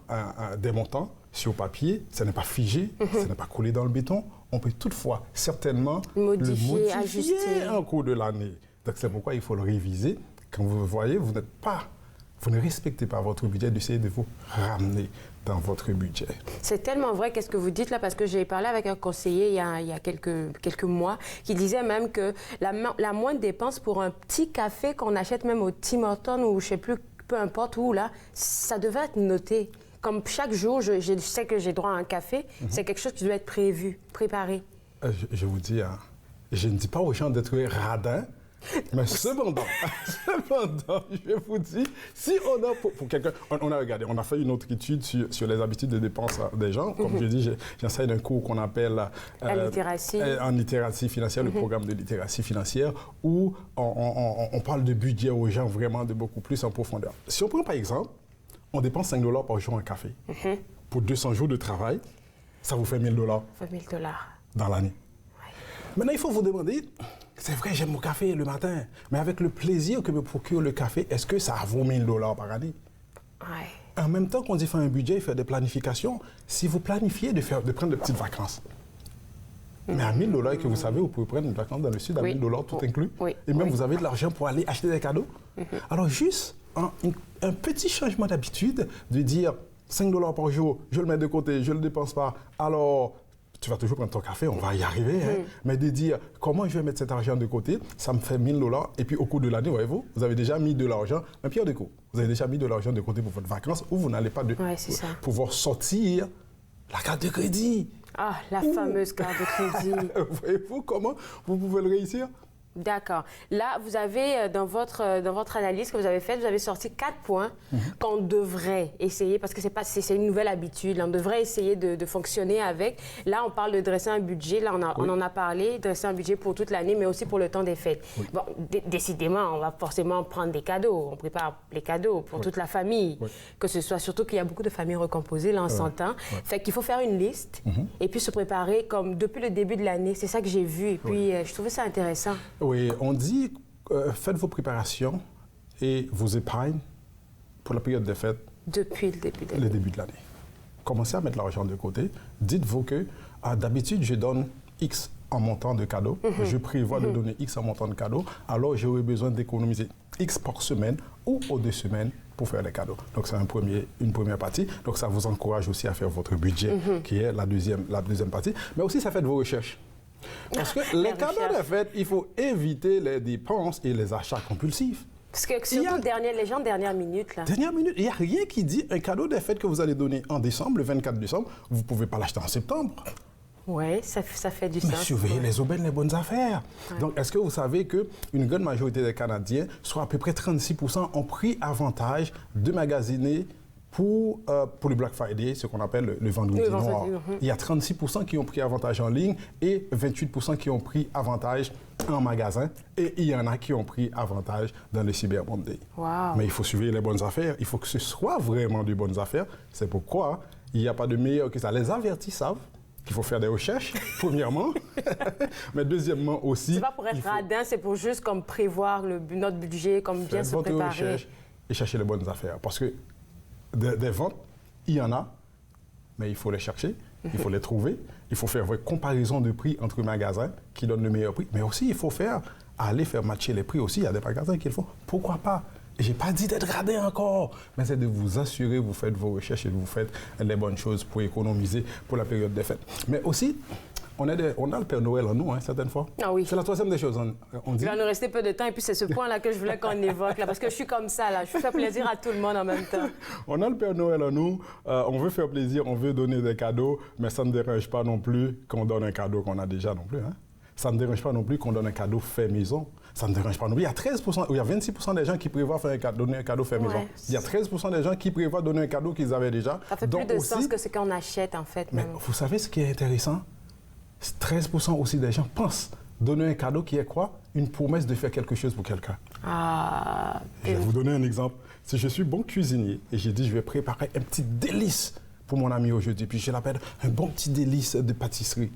des montants sur papier. Ce n'est pas figé, ce n'est pas collé dans le béton. On peut toutefois certainement le modifier ajuster en cours de l'année. Donc, c'est pourquoi il faut le réviser. Quand vous voyez, vous ne respectez pas votre budget, d'essayer de vous ramener dans votre budget. C'est tellement vrai qu'est-ce que vous dites là, parce que j'ai parlé avec un conseiller il y a quelques mois qui disait même que la moindre dépense pour un petit café qu'on achète même au Tim Hortons ou je sais plus, peu importe où là, ça devait être noté. Comme chaque jour, je sais que j'ai droit à un café, c'est quelque chose qui doit être prévu, préparé. Je vous dis, je ne dis pas aux gens d'être radins, mais cependant, je vous dis, si on a pour quelqu'un, on a regardé, on a fait une autre étude sur les habitudes de dépenses des gens. Comme je dis, j'enseigne un cours qu'on appelle en littératie financière, le programme de littératie financière, où on parle de budget aux gens vraiment de beaucoup plus en profondeur. Si on prend par exemple, on dépense 5 $ par jour en café. Pour 200 jours de travail, ça vous fait 1 000 $. 1 000 $ dans l'année. Maintenant, il faut vous demander, c'est vrai, j'aime mon café le matin, mais avec le plaisir que me procure le café, est-ce que ça vaut 1 000 $ par année? En même temps qu'on dit faire un budget, faire des planifications, si vous planifiez de prendre de petites vacances, mais à 1 000 $ et que vous savez, vous pouvez prendre une vacance dans le sud à 1 000 $ tout inclus, et même vous avez de l'argent pour aller acheter des cadeaux. Alors juste un petit changement d'habitude, de dire 5 $ par jour, je le mets de côté, je ne le dépense pas, alors tu vas toujours prendre ton café, on va y arriver, mais de dire comment je vais mettre cet argent de côté, ça me fait 1 000 $, et puis au cours de l'année, voyez-vous, vous avez déjà mis de l'argent, un pierre de coup, vous avez déjà mis de l'argent de côté pour votre vacances, où vous n'allez pas pouvoir sortir la carte de crédit. Ah, la fameuse carte de crédit. Voyez-vous comment vous pouvez le réussir? D'accord. Là, vous avez, dans votre analyse que vous avez faite, vous avez sorti 4 points qu'on devrait essayer, parce que c'est une nouvelle habitude. Là, on devrait essayer de fonctionner avec. Là, on parle de dresser un budget. Là, on en a parlé, dresser un budget pour toute l'année, mais aussi pour le temps des fêtes. Bon, décidément, on va forcément prendre des cadeaux. On prépare les cadeaux pour toute la famille. Que ce soit, surtout qu'il y a beaucoup de familles recomposées, là, on s'entend. Fait qu'il faut faire une liste et puis se préparer comme depuis le début de l'année. C'est ça que j'ai vu. Et puis, je trouvais ça intéressant. Oui, on dit, faites vos préparations et vos épargnes pour la période des fêtes. Depuis le début de l'année. Commencez à mettre l'argent de côté. Dites-vous que d'habitude, je donne X en montant de cadeaux. Je prévois de donner X en montant de cadeaux. Alors, j'aurai besoin d'économiser X par semaine ou aux 2 semaines pour faire les cadeaux. Donc, c'est une première partie. Donc, ça vous encourage aussi à faire votre budget, qui est la deuxième partie. Mais aussi, ça fait de vos recherches. Parce que les cadeaux de fête, il faut éviter les dépenses et les achats compulsifs. Parce que surtout les gens de dernière minute, là. Dernière minute, il n'y a rien qui dit un cadeau des fêtes que vous allez donner en décembre, le 24 décembre, vous ne pouvez pas l'acheter en septembre. Oui, ça fait du sens. Mais surveillez les aubaines, les bonnes affaires. Ouais. Donc, est-ce que vous savez qu'une grande majorité des Canadiens, soit à peu près 36%, ont pris avantage de magasiner pour le Black Friday, ce qu'on appelle le vendredi noir. Il y a 36% qui ont pris avantage en ligne et 28% qui ont pris avantage en magasin. Et il y en a qui ont pris avantage dans le Cyber Monday. Wow. Mais il faut surveiller les bonnes affaires. Il faut que ce soit vraiment de bonnes affaires. C'est pourquoi il n'y a pas de meilleur que ça. Les avertis savent qu'il faut faire des recherches, premièrement. Mais deuxièmement aussi... C'est pas pour être radin, c'est pour juste comme prévoir notre budget, comme bien se préparer. Faire votre recherche et chercher les bonnes affaires. Parce que des ventes, il y en a, mais il faut les chercher, il faut les trouver, il faut faire une comparaison de prix entre magasins qui donnent le meilleur prix, mais aussi il faut aller faire matcher les prix aussi. Il y a des magasins qui le font. Pourquoi pas? Je n'ai pas dit d'être radin encore, mais c'est de vous assurer, vous faites vos recherches et vous faites les bonnes choses pour économiser pour la période des fêtes. Mais aussi, on a le Père Noël en nous, hein, certaines fois. Ah oui. C'est la troisième des choses. On dit... Il va nous rester peu de temps et puis c'est ce point-là que je voulais qu'on évoque, là, parce que je suis comme ça, là. Je fais plaisir à tout le monde en même temps. On a le Père Noël en nous, on veut faire plaisir, on veut donner des cadeaux, mais ça ne dérange pas non plus qu'on donne un cadeau qu'on a déjà non plus. Hein. Ça ne dérange pas non plus qu'on donne un cadeau fait maison. Ça ne dérange pas non plus. Il y a 26% des gens qui prévoient donner un cadeau fait maison. Il y a 13% des gens qui prévoient donner un cadeau qu'ils avaient déjà. Ça fait plus de sens que ce qu'on achète, en fait. Mais vous savez ce qui est intéressant? 13% aussi des gens pensent donner un cadeau qui est quoi? Une promesse de faire quelque chose pour quelqu'un. Ah. Je vais vous donner un exemple. Si je suis bon cuisinier et j'ai dit je vais préparer un petit délice pour mon ami aujourd'hui, puis je l'appelle un bon petit délice de pâtisserie,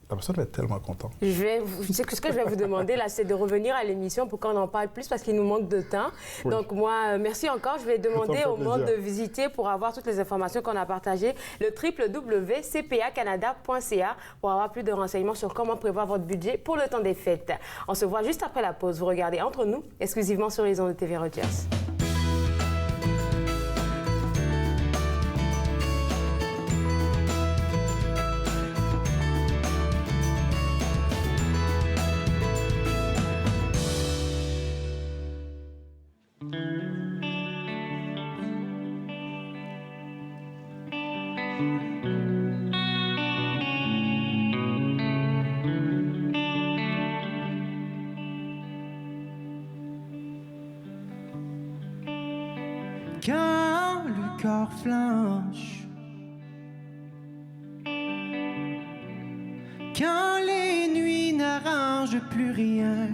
la personne va être tellement contente. Ce que je vais vous demander, là, c'est de revenir à l'émission pour qu'on en parle plus parce qu'il nous manque de temps. Oui. Donc, moi, merci encore. Je vais demander au monde de visiter pour avoir toutes les informations qu'on a partagées, le www.cpacanada.ca pour avoir plus de renseignements sur comment prévoir votre budget pour le temps des fêtes. On se voit juste après la pause. Vous regardez Entre nous, exclusivement sur les ondes de TV Rogers. Quand le corps flanche, quand les nuits n'arrangent plus rien,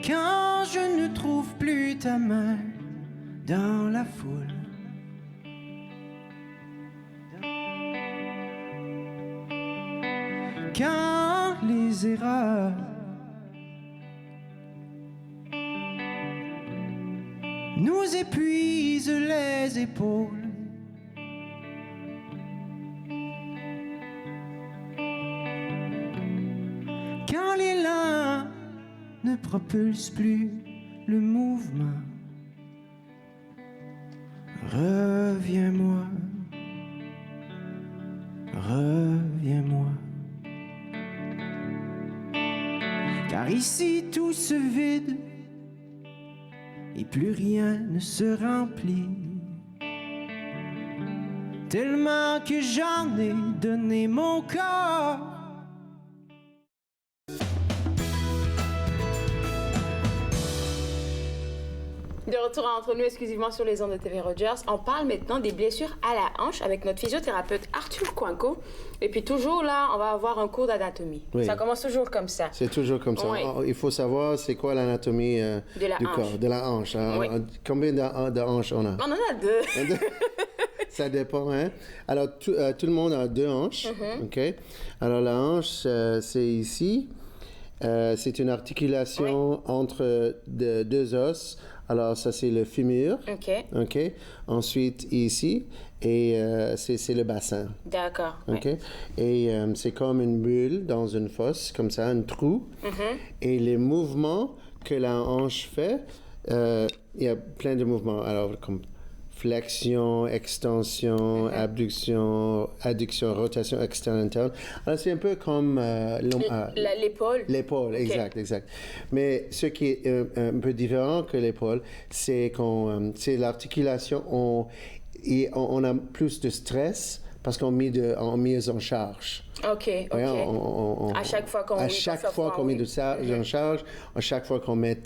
quand je ne trouve plus ta main dans la foule, quand les erreurs nous épuisent les épaules, quand l'élan ne propulse plus le mouvement, reviens-moi, reviens-moi. Car ici tout se vide et plus rien ne se remplit, tellement que j'en ai donné mon corps. De retour Entre nous, exclusivement sur les ondes de TV Rogers. On parle maintenant des blessures à la hanche avec notre physiothérapeute Arthur Coinco. Et puis toujours là, on va avoir un cours d'anatomie. Oui. Ça commence toujours comme ça. C'est toujours comme ça. Oui. Il faut savoir c'est quoi l'anatomie du corps, de la hanche. Hein? Oui. Combien de hanches on a? On en a deux. Ça dépend, hein? Alors, tout le monde a deux hanches, OK? Alors, la hanche, c'est ici. C'est une articulation entre deux os. Alors, ça, c'est le fémur. OK. Ensuite, ici, et c'est le bassin. D'accord. OK. Et c'est comme une bulle dans une fosse, comme ça, un trou. Et les mouvements que la hanche fait, il y a plein de mouvements. Alors, comme flexion, extension, abduction, adduction, rotation externe, interne. Alors, c'est un peu comme l'épaule. L'épaule, exact. Mais ce qui est un peu différent que l'épaule, c'est c'est l'articulation. On a plus de stress parce qu'on mise en charge. OK. À chaque fois qu'on met de ça en charge, à chaque fois qu'on met,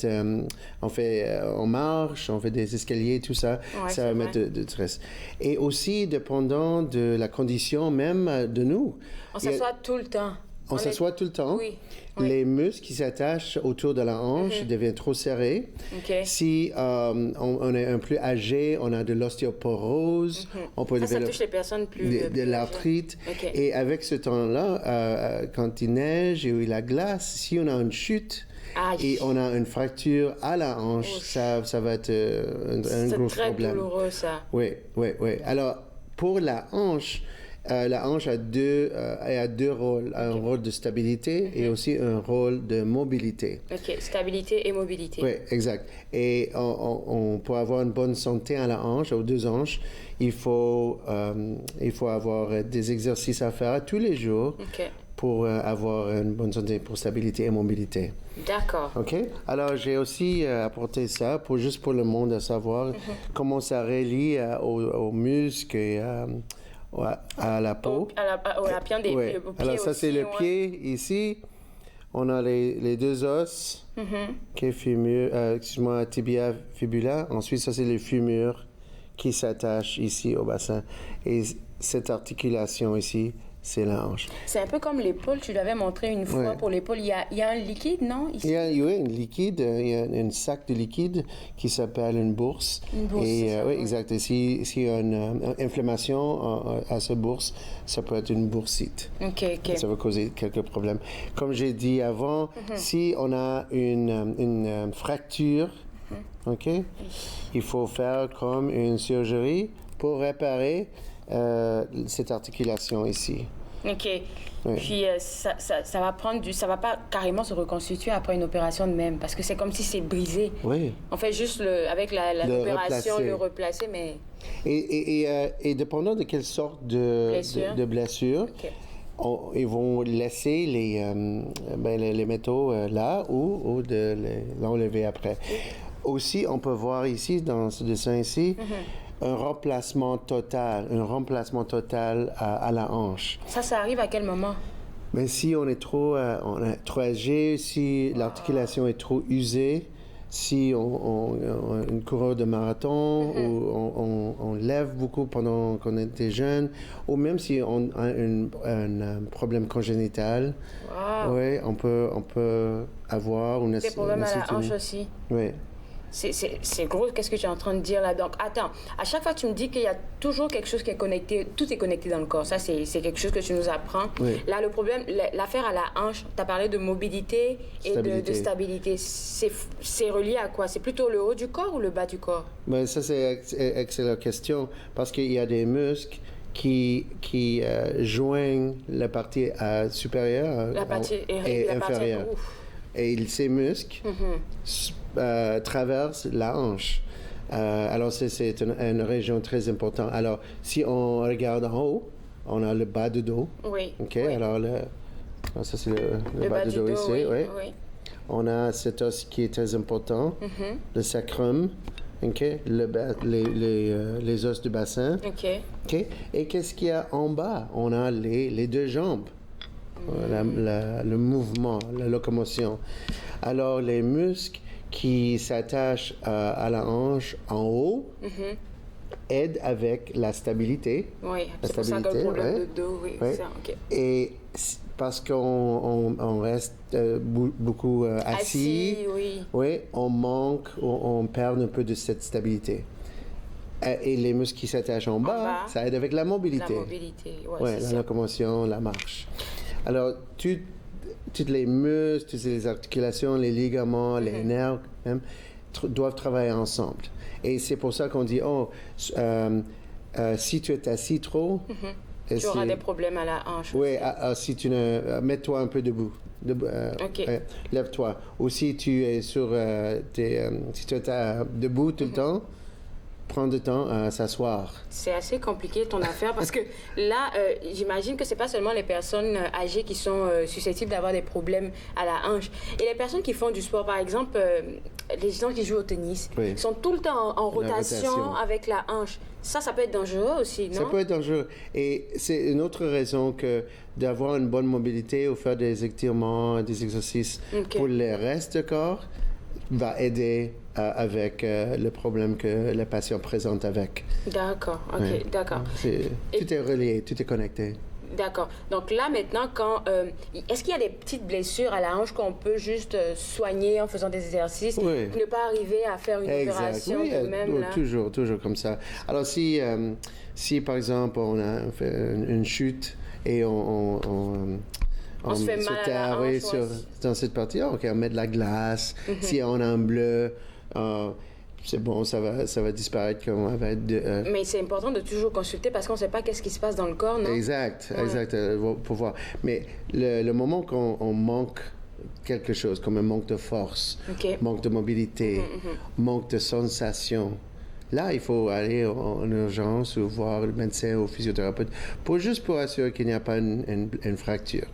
on marche, on fait des escaliers, tout ça, ça va mettre de stress. Et aussi, dépendant de la condition même de nous. On s'assoit tout le temps. On s'assoit tout le temps. Oui. Les muscles qui s'attachent autour de la hanche deviennent trop serrés. Si on est un plus âgé, on a de l'ostéoporose, on peut ça touche les personnes plus de l'arthrite. Et avec ce temps-là, quand il neige et il y a la glace, si on a une chute et on a une fracture à la hanche, ça va être un gros problème. C'est très douloureux, ça. Oui. Alors, pour la hanche a deux rôles, un rôle de stabilité et aussi un rôle de mobilité. OK, stabilité et mobilité. Oui, exact. Et pour avoir une bonne santé à la hanche, aux deux hanches, il faut avoir des exercices à faire tous les jours pour avoir une bonne santé, pour stabilité et mobilité. D'accord. OK? Alors, j'ai aussi apporté ça juste pour le monde à savoir comment ça relie aux muscles et à la peau. Alors, ça, c'est le pied ici. On a les deux os, tibia, fibula. Ensuite, ça, c'est le fémur qui s'attache ici au bassin. Et cette articulation ici, c'est la hanche. C'est un peu comme l'épaule. Tu l'avais montré une fois pour l'épaule. Il y a un liquide, non? Ici? Il y a un liquide. Il y a un sac de liquide qui s'appelle une bourse. Oui, exact. Et s'il y a une inflammation à cette bourse, ça peut être une boursite. Ça va causer quelques problèmes. Comme j'ai dit avant, si on a une fracture, il faut faire comme une chirurgie pour réparer cette articulation ici. Puis ça va prendre ça va pas carrément se reconstituer après une opération de même, parce que c'est comme si c'est brisé. On fait juste avec l'opération le replacer, mais. Et dépendant de quelle sorte de blessure, ils vont laisser les métaux là ou l'enlever après. Aussi, on peut voir ici dans ce dessin ici. Un remplacement total à la hanche. Ça arrive à quel moment? Mais si on est trop âgé, si l'articulation est trop usée, si on une coureur de marathon ou on lève beaucoup pendant qu'on était jeune, ou même si on a un problème congénital, on peut avoir des problèmes à la hanche aussi. Oui. C'est gros, qu'est-ce que tu es en train de dire là? Donc, attends, à chaque fois, tu me dis qu'il y a toujours quelque chose qui est connecté, tout est connecté dans le corps. Ça, c'est quelque chose que tu nous apprends. Là, le problème, l'affaire à la hanche, tu as parlé de mobilité et de stabilité. C'est relié à quoi? C'est plutôt le haut du corps ou le bas du corps? Ben, ça, c'est une excellente question, parce qu'il y a des muscles qui joignent la partie supérieure et inférieure. Et ces muscles traversent la hanche. Alors, c'est une région très importante. Alors, si on regarde en haut, on a le bas du dos. Alors, ça, c'est le bas du dos ici. On a cet os qui est très important, le sacrum. Les os du bassin. Et qu'est-ce qu'il y a en bas? On a les deux jambes. Le mouvement, la locomotion. Alors, les muscles qui s'attachent à la hanche en haut aident avec la stabilité. C'est pour ça que le problème de dos, Et parce qu'on reste beaucoup assis, on manque, on perd un peu de cette stabilité. Et les muscles qui s'attachent en bas, ça aide avec la mobilité. La mobilité, la locomotion, la marche. Alors, toutes les muscles, toutes les articulations, les ligaments, les nerfs, même, doivent travailler ensemble. Et c'est pour ça qu'on dit, si tu es assis trop... Tu auras des problèmes à la hanche. Oui, si tu ne... mets-toi un peu debout. Lève-toi. Ou si tu es sur... si tu es debout tout le temps, prends du temps à s'asseoir. C'est assez compliqué ton affaire parce que là, j'imagine que c'est pas seulement les personnes âgées qui sont susceptibles d'avoir des problèmes à la hanche. Et les personnes qui font du sport, par exemple, les gens qui jouent au tennis, sont tout le temps en rotation avec la hanche. Ça peut être dangereux aussi, non? Ça peut être dangereux. Et c'est une autre raison que d'avoir une bonne mobilité ou faire des étirements, des exercices pour le reste du corps va aider avec le problème que le patient présente avec. D'accord, d'accord. Tout est relié, tout est connecté. D'accord. Donc là, maintenant, est-ce qu'il y a des petites blessures à la hanche qu'on peut juste soigner en faisant des exercices pour ne pas arriver à faire une opération de même, là? Toujours comme ça. Alors, si par exemple, on a fait une chute et on se fait mal à la hanche, dans cette partie, on met de la glace. Si on a un bleu... c'est bon, ça va disparaître comme va être... Mais c'est important de toujours consulter parce qu'on ne sait pas qu'est-ce qui se passe dans le corps, non? Exact, pour voir. Mais le moment qu'on manque quelque chose, comme un manque de force, manque de mobilité, manque de sensation, là, il faut aller en urgence ou voir le médecin ou le physiothérapeute juste pour assurer qu'il n'y a pas une fracture.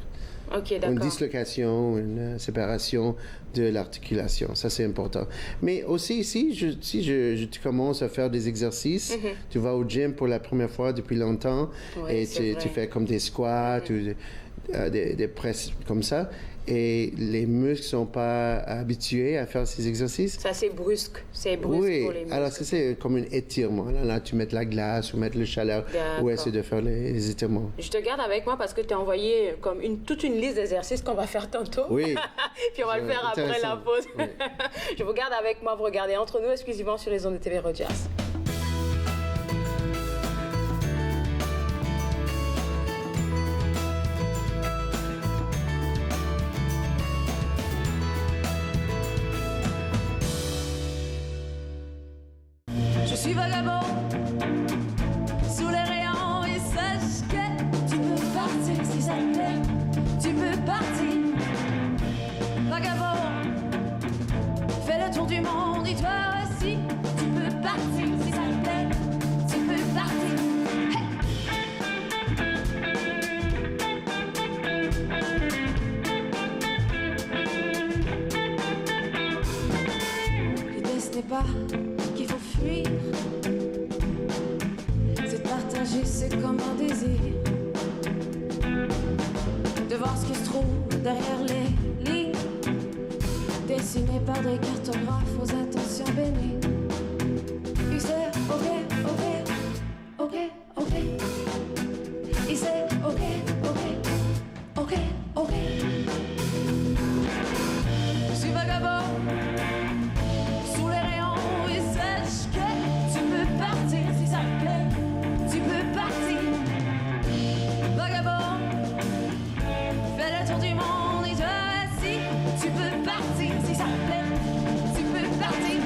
Une dislocation, une séparation de l'articulation. Ça, c'est important. Mais aussi, si tu commences à faire des exercices, tu vas au gym pour la première fois depuis longtemps et tu fais comme des squats ou des presses comme ça, et les muscles ne sont pas habitués à faire ces exercices. Ça, c'est brusque. C'est brusque pour les muscles. Alors c'est comme un étirement. Là, tu mets de la glace ou mettre le chaleur ou essayer de faire les étirements. Je te garde avec moi parce que tu as envoyé comme toute une liste d'exercices qu'on va faire tantôt. Oui. Puis on va le faire après la pause. Oui. Je vous garde avec moi. Vous regardez Entre nous exclusivement sur les ondes de TV Rogers. Je suis vagabond sous les rayons et sache que tu peux partir si ça te plaît. Tu peux partir, vagabond. Fais le tour du monde et toi aussi. Tu peux partir si ça te plaît. Tu peux partir. L'idée ce n'est pas qu'il faut fuir. C'est de partager, c'est comme un désir. De voir ce qui se trouve derrière les lignes, dessinées par des cartographes aux intentions bénies. Il sait, ok. Il sait, ok. Je suis vagabond sous les rayons et sache que tu peux partir si ça te plaît. Tu peux partir, vagabond. Fais le tour du monde et toi aussi. Tu peux partir si ça te plaît. Tu peux partir.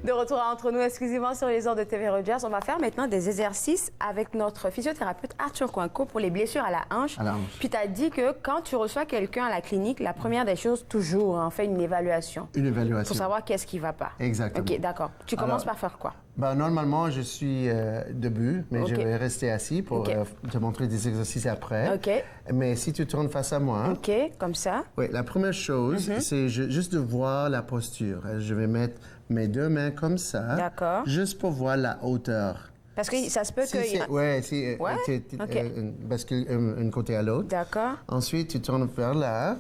De retour à Entre nous exclusivement sur les ondes de TV Rogers. On va faire maintenant des exercices avec notre physiothérapeute Arthur Coinco pour les blessures à la hanche. Puis tu as dit que quand tu reçois quelqu'un à la clinique, la première des choses, toujours, on fait une évaluation. Une évaluation. Pour savoir qu'est-ce qui ne va pas. Exactement. OK, d'accord. Tu commences par faire quoi? Normalement, je suis debout, mais je vais rester assis pour te montrer des exercices après. OK. Mais si tu tournes face à moi... OK, comme ça. Oui, la première chose, c'est juste de voir la posture. Je vais mettre mes deux mains comme ça. D'accord. Juste pour voir la hauteur. Parce que ça se peut que... Oui, si tu bascules un côté à l'autre. D'accord. Ensuite, tu tournes vers là.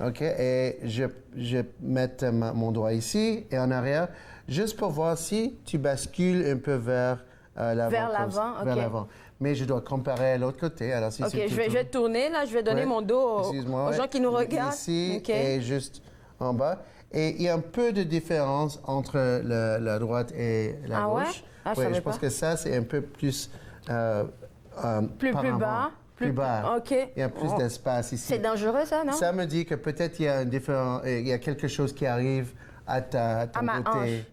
OK, et je mets mon doigt ici et en arrière, juste pour voir si tu bascules un peu vers l'avant. Vers l'avant, Vers OK. l'avant. Mais je dois comparer à l'autre côté. Alors, si OK, je vais tourner, là, je vais donner mon dos aux gens qui nous regardent. Ici OK. et juste en bas. Et il y a un peu de différence entre la droite et la ouais? gauche. Ah, je Oui, savais je pense pas. que ça, c'est un peu plus... Plus par avant. bas. Plus bas. OK. Il y a plus Oh. d'espace ici. C'est dangereux, ça, non? Ça me dit que peut-être il y a quelque chose qui arrive à ton ma côté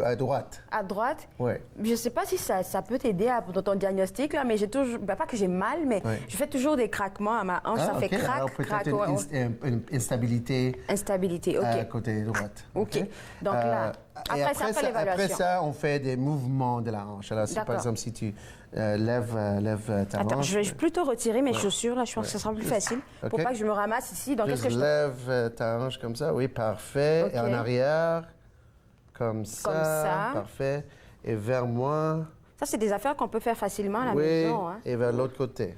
à droite. À droite? Oui. Je ne sais pas si ça peut t'aider dans ton diagnostic, là, mais j'ai toujours... Ben, pas que j'ai mal, mais je fais toujours des craquements à ma hanche. Ça fait craque, Alors craque. peut-être une instabilité Instabilité, OK. à côté droite. OK. Donc là, Et après l'évaluation. après ça, on fait des mouvements de la hanche. Alors, par exemple, si tu lèves ta Attends, hanche... je vais plutôt retirer mes chaussures, là. Je pense que ça sera plus facile pour OK. pas que je me ramasse ici. Donc, qu'est-ce Juste que je fais? lève ta hanche comme ça. Oui, parfait. OK. Et en arrière, comme ça. Comme ça. Parfait. Et vers moi. Ça, c'est des affaires qu'on peut faire facilement à la Oui, maison. Hein? et vers l'autre côté.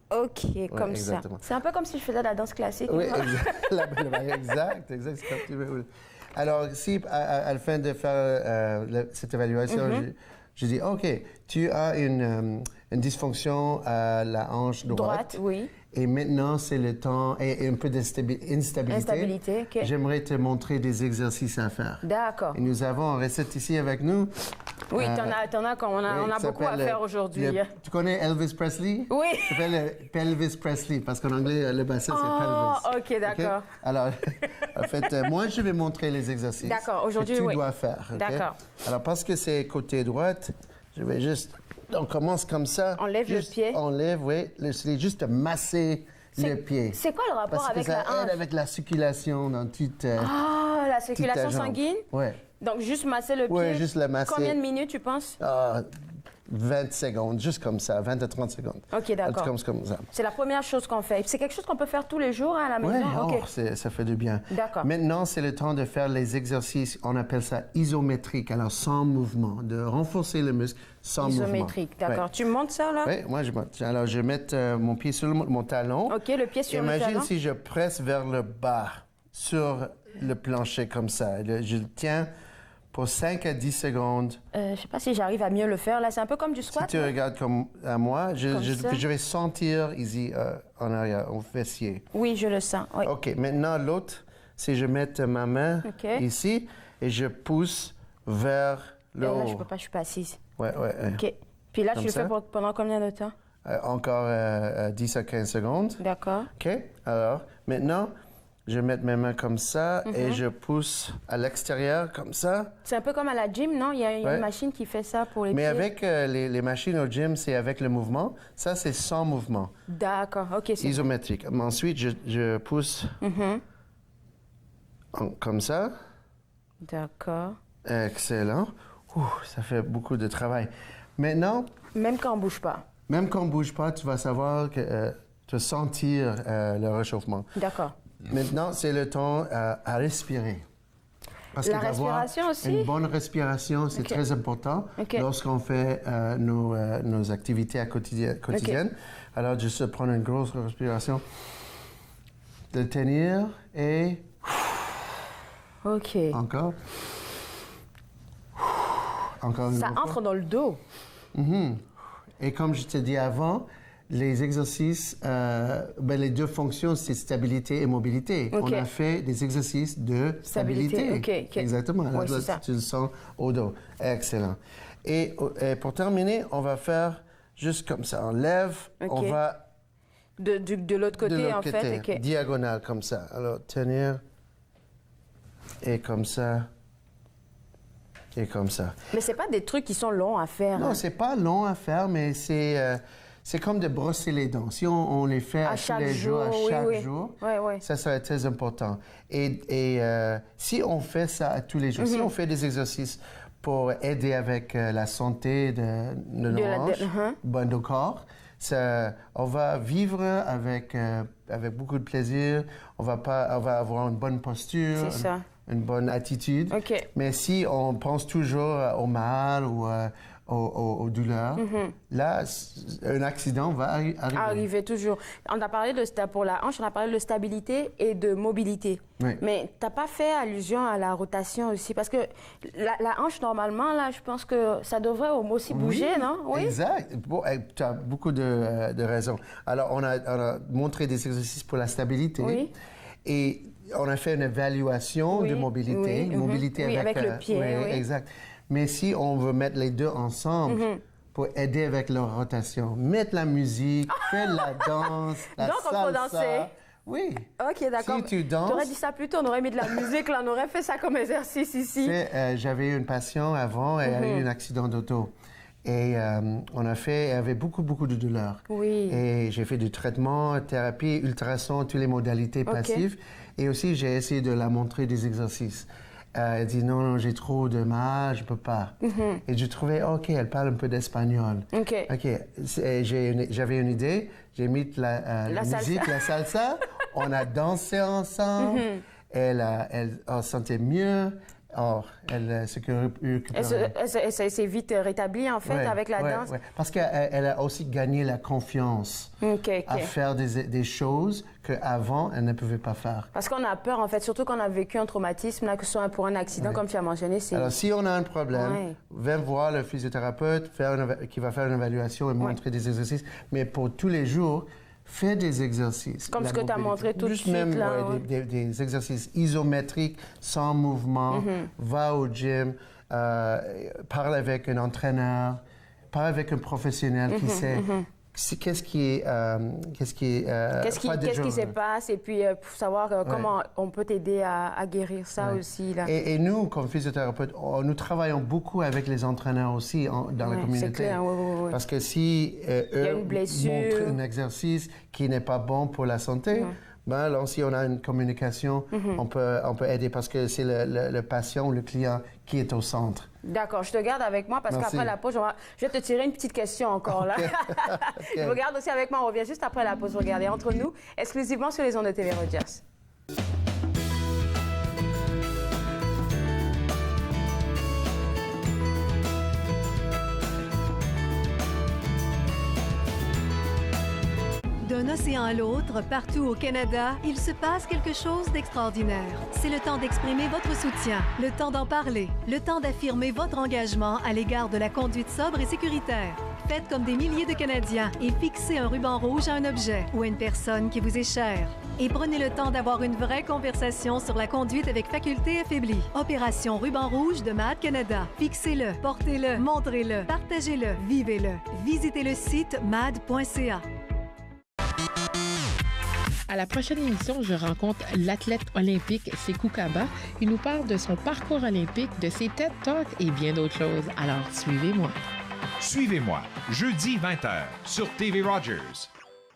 OK, comme ça. exactement. C'est un peu comme si je faisais de la danse classique. Oui, exact. C'est ce que tu veux. Alors, si à la fin de faire cette évaluation, je dis, OK, tu as une dysfonction à la hanche droite. Oui. Et maintenant, c'est le temps et un peu d'instabilité. Instabilité, OK. J'aimerais te montrer des exercices à faire. D'accord. Et nous avons une recette ici avec nous. Oui, on a beaucoup à faire aujourd'hui. Tu connais Elvis Presley? Oui. Ça s'appelle le Pelvis Presley, parce qu'en anglais, le bassin, c'est pelvis. OK, d'accord. Alors, en fait, moi, je vais montrer les exercices D'accord, aujourd'hui, que tu oui. dois faire. OK? D'accord. Alors, parce que c'est côté droite, je vais juste... On commence comme ça. On lève le pied. On lève, oui. C'est juste de masser le pied. C'est quoi le rapport Parce avec que la ça aide hanche? avec la circulation dans toute... La circulation toute ta jambe. sanguine? Oui. Donc, juste masser le pied? Oui, juste le masser. Combien de minutes, tu penses? 20 secondes, juste comme ça, 20 à 30 secondes. OK, d'accord. Comme ça. C'est la première chose qu'on fait. C'est quelque chose qu'on peut faire tous les jours à la maison? Oui, OK. ça fait du bien. D'accord. Maintenant, c'est le temps de faire les exercices, on appelle ça isométrique, alors sans mouvement, de renforcer le muscle sans mouvement. Isométrique, d'accord. Ouais. Tu montes ça, là? Oui, moi je monte. Alors, je vais mettre mon pied sur mon talon. OK, le pied sur le talon. Imagine si je presse vers le bas, sur le plancher comme ça. Je le tiens pour 5 à 10 secondes. Je sais pas si j'arrive à mieux le faire. Là, c'est un peu comme du squat. Si tu regardes comme à moi, je vais sentir ici en arrière, au fessier. Oui, je le sens. Oui. OK. Maintenant, l'autre, c'est je mets ma main ici et je pousse vers le haut. Là, je peux pas, je suis pas assise. Oui. OK. Puis là, Comme tu le ça? fais pendant combien de temps? Encore 10 à 15 secondes. D'accord. OK. Alors, maintenant, je vais mettre mes mains comme ça et je pousse à l'extérieur comme ça. C'est un peu comme à la gym, non? Il y a une machine qui fait ça pour les Mais pieds. avec les machines au gym, c'est avec le mouvement. Ça, c'est sans mouvement. D'accord. OK. C'est Isométrique. Mais ensuite, je pousse comme ça. D'accord. Excellent. Ça fait beaucoup de travail. Maintenant... Même quand on ne bouge pas. Même quand on ne bouge pas, tu vas savoir que tu vas sentir le réchauffement. D'accord. Maintenant, c'est le temps à respirer. Parce La que d'avoir respiration aussi? une bonne respiration, c'est très important lorsqu'on fait nos activités quotidiennes. Alors, juste prendre une grosse respiration, de tenir et... OK. Encore. Encore une Ça fois. entre dans le dos. Et comme je t'ai dit avant, les exercices, les deux fonctions, c'est stabilité et mobilité. On a fait des exercices de stabilité. OK. Exactement. Oui, c'est ça. Tu le sens au dos. Excellent. Et pour terminer, on va faire juste comme ça. On lève, on va... De l'autre côté, en fait. OK. Diagonale, comme ça. Alors, tenir. Et comme ça. Et comme ça. Mais c'est pas des trucs qui sont longs à faire. Non, hein. c'est pas long à faire, mais c'est comme de brosser les dents. Si on les fait à tous les jours, à chaque jour, ça serait très important. Et si on fait ça à tous les jours, si on fait des exercices pour aider avec la santé de nos hanches, de nos corps, on va vivre avec beaucoup de plaisir, on va avoir une bonne posture. C'est ça. Une bonne attitude. Mais si on pense toujours au mal ou aux douleurs, là, un accident va arriver. Arriver toujours. On a parlé pour la hanche, on a parlé de stabilité et de mobilité. Oui. Mais tu n'as pas fait allusion à la rotation aussi, parce que la hanche, normalement, là, je pense que ça devrait aussi bouger, non? Oui, exact. Bon, tu as beaucoup de raisons. Alors, on a montré des exercices pour la stabilité et on a fait une évaluation de mobilité. Mobilité avec le pied. Oui, exact. Mais si on veut mettre les deux ensemble pour aider avec leur rotation, mettre la musique, faire la danse, la donc, salsa. on peut danser. Oui. OK, d'accord. Si tu danses... Tu aurais dit ça plus tôt, on aurait mis de la musique, là, on aurait fait ça comme exercice ici. J'avais une passion avant et elle a eu un accident d'auto. Et on a fait, elle avait beaucoup de douleurs. Oui. Et j'ai fait du traitement, thérapie, ultrason, toutes les modalités passives. Et aussi, j'ai essayé de la montrer des exercices. Elle dit non, j'ai trop de mal, je peux pas. Et je trouvais, OK, elle parle un peu d'espagnol. OK. J'avais une idée, j'ai mis la musique, la salsa, on a dansé ensemble, elle sentait mieux. Or, elle s'est vite rétablie, en fait, avec la danse. Oui. Parce qu'elle a aussi gagné la confiance à faire des choses qu'avant, elle ne pouvait pas faire. Parce qu'on a peur, en fait, surtout quand on a vécu un traumatisme, là, que ce soit pour un accident, comme tu as mentionné. Alors, si on a un problème, viens voir le physiothérapeute qui va faire une évaluation et montrer des exercices. Mais pour tous les jours, fais des exercices. Comme ce que tu as montré tout de suite, même, là. Des exercices isométriques, sans mouvement. Va au gym, parle avec un entraîneur, parle avec un professionnel qui sait qu'est-ce qui se passe et puis pour savoir comment on peut t'aider à guérir ça aussi. Là. Et nous, comme physiothérapeutes, nous travaillons beaucoup avec les entraîneurs aussi dans la communauté. C'est clair, Parce que si eux montrent un exercice qui n'est pas bon pour la santé, ben alors, si on a une communication, on peut aider parce que c'est le patient ou le client qui est au centre. D'accord, je te garde avec moi parce qu'après la pause, je vais te tirer une petite question encore là. Je vous garde aussi avec moi, on revient juste après la pause. Regardez Entre nous, exclusivement sur les ondes de TV Rogers. D'un océan à l'autre, partout au Canada, il se passe quelque chose d'extraordinaire. C'est le temps d'exprimer votre soutien, le temps d'en parler, le temps d'affirmer votre engagement à l'égard de la conduite sobre et sécuritaire. Faites comme des milliers de Canadiens et fixez un ruban rouge à un objet ou à une personne qui vous est chère. Et prenez le temps d'avoir une vraie conversation sur la conduite avec faculté affaiblie. Opération Ruban Rouge de MAD Canada. Fixez-le, portez-le, montrez-le, partagez-le, vivez-le. Visitez le site mad.ca. À la prochaine émission, je rencontre l'athlète olympique Sékou Kaba. Il nous parle de son parcours olympique, de ses TED Talks et bien d'autres choses. Alors, suivez-moi. Suivez-moi, jeudi 20h, sur TV Rogers.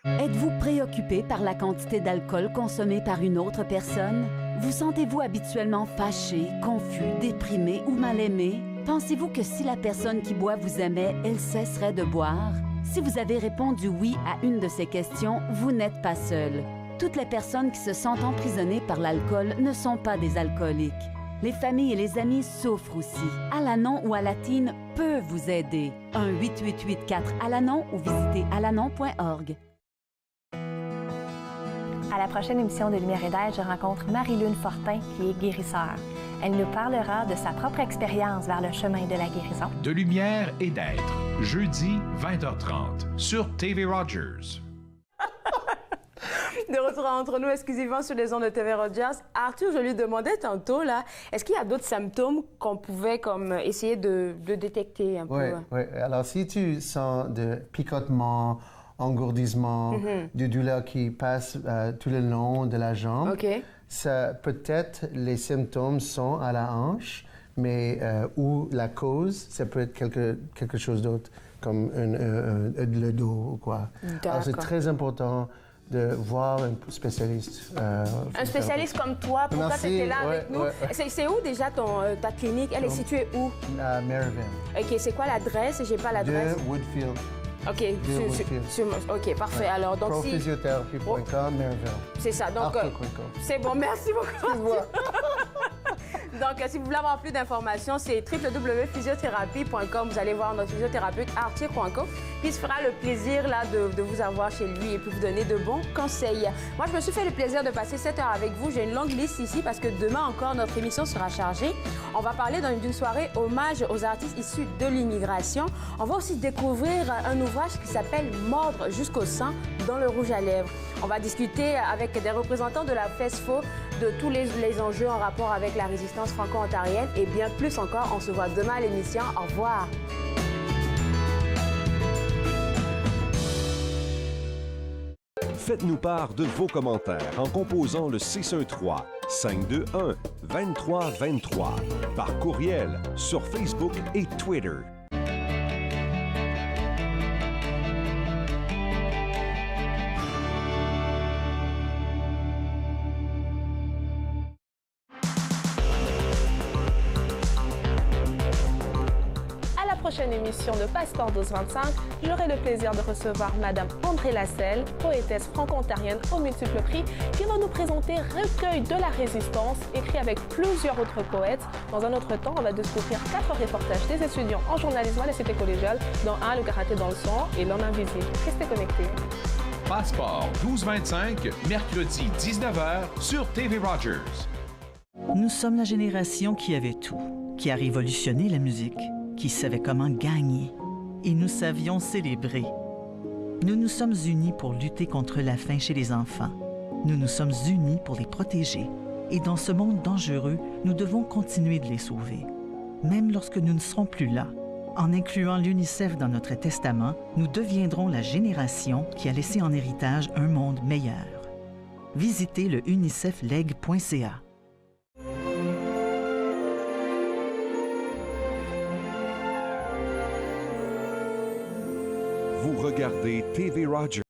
Êtes-vous préoccupé par la quantité d'alcool consommée par une autre personne? Vous sentez-vous habituellement fâché, confus, déprimé ou mal aimé? Pensez-vous que si la personne qui boit vous aimait, elle cesserait de boire? Si vous avez répondu oui à une de ces questions, vous n'êtes pas seul. Toutes les personnes qui se sentent emprisonnées par l'alcool ne sont pas des alcooliques. Les familles et les amis souffrent aussi. Alanon ou Alatine peut vous aider. 1-888-4-ALANON ou visitez alanon.org. À la prochaine émission de Lumière et d'aide, je rencontre Marie-Lune Fortin, qui est guérisseur. Elle nous parlera de sa propre expérience vers le chemin de la guérison. De lumière et d'être, jeudi 20h30, sur TV Rogers. De retour entre nous exclusivement sur les ondes de TV Rogers. Arthur, je lui demandais tantôt, là, est-ce qu'il y a d'autres symptômes qu'on pouvait essayer de détecter un peu? Oui. Alors, si tu sens de picotement, engourdissement, de douleur qui passe tout le long de la jambe, ça peut-être les symptômes sont à la hanche, mais ou la cause, ça peut être quelque chose d'autre, comme le dos ou quoi. Alors, c'est très important de voir un spécialiste. Un spécialiste comme toi, pourquoi tu étais là avec nous? C'est où déjà ta clinique? Elle est située où? À Merivale. OK, c'est quoi l'adresse? J'ai pas l'adresse. De Woodfield. OK, parfait. Alors, donc Prophysiotherapy.com, Merivale. C'est ça. Donc, c'est bon, merci beaucoup. Donc, si vous voulez avoir plus d'informations, c'est www.physiothérapie.com. Vous allez voir notre physiothérapeute Arthur Kwanko. Puis il se fera le plaisir là, de vous avoir chez lui et puis vous donner de bons conseils. Moi, je me suis fait le plaisir de passer 7 heures avec vous. J'ai une longue liste ici parce que demain encore, notre émission sera chargée. On va parler d'une soirée hommage aux artistes issus de l'immigration. On va aussi découvrir un ouvrage qui s'appelle « Mordre jusqu'au sang dans le rouge à lèvres ». On va discuter avec des représentants de la FESFO de tous les enjeux en rapport avec la résistance franco-ontarienne et bien plus encore. On se voit demain à l'émission. Au revoir. Faites-nous part de vos commentaires en composant le 613-521-2323 par courriel sur Facebook et Twitter. Prochaine émission de Passeport 1225, j'aurai le plaisir de recevoir Madame André Lasselle, poétesse franco-ontarienne aux multiples prix, qui va nous présenter Recueil de la résistance, écrit avec plusieurs autres poètes. Dans un autre temps, on va découvrir 4 reportages des étudiants en journalisme à la Cité collégiale, dont un, le karaté dans le sang et l'homme invisible. Restez connectés. Passeport 1225, mercredi 19h sur TV Rogers. Nous sommes la génération qui avait tout, qui a révolutionné la musique, qui savait comment gagner, et nous savions célébrer. Nous nous sommes unis pour lutter contre la faim chez les enfants. Nous nous sommes unis pour les protéger. Et dans ce monde dangereux, nous devons continuer de les sauver. Même lorsque nous ne serons plus là, en incluant l'UNICEF dans notre testament, nous deviendrons la génération qui a laissé en héritage un monde meilleur. Visitez le unicefleg.ca. Vous regardez TV Rogers.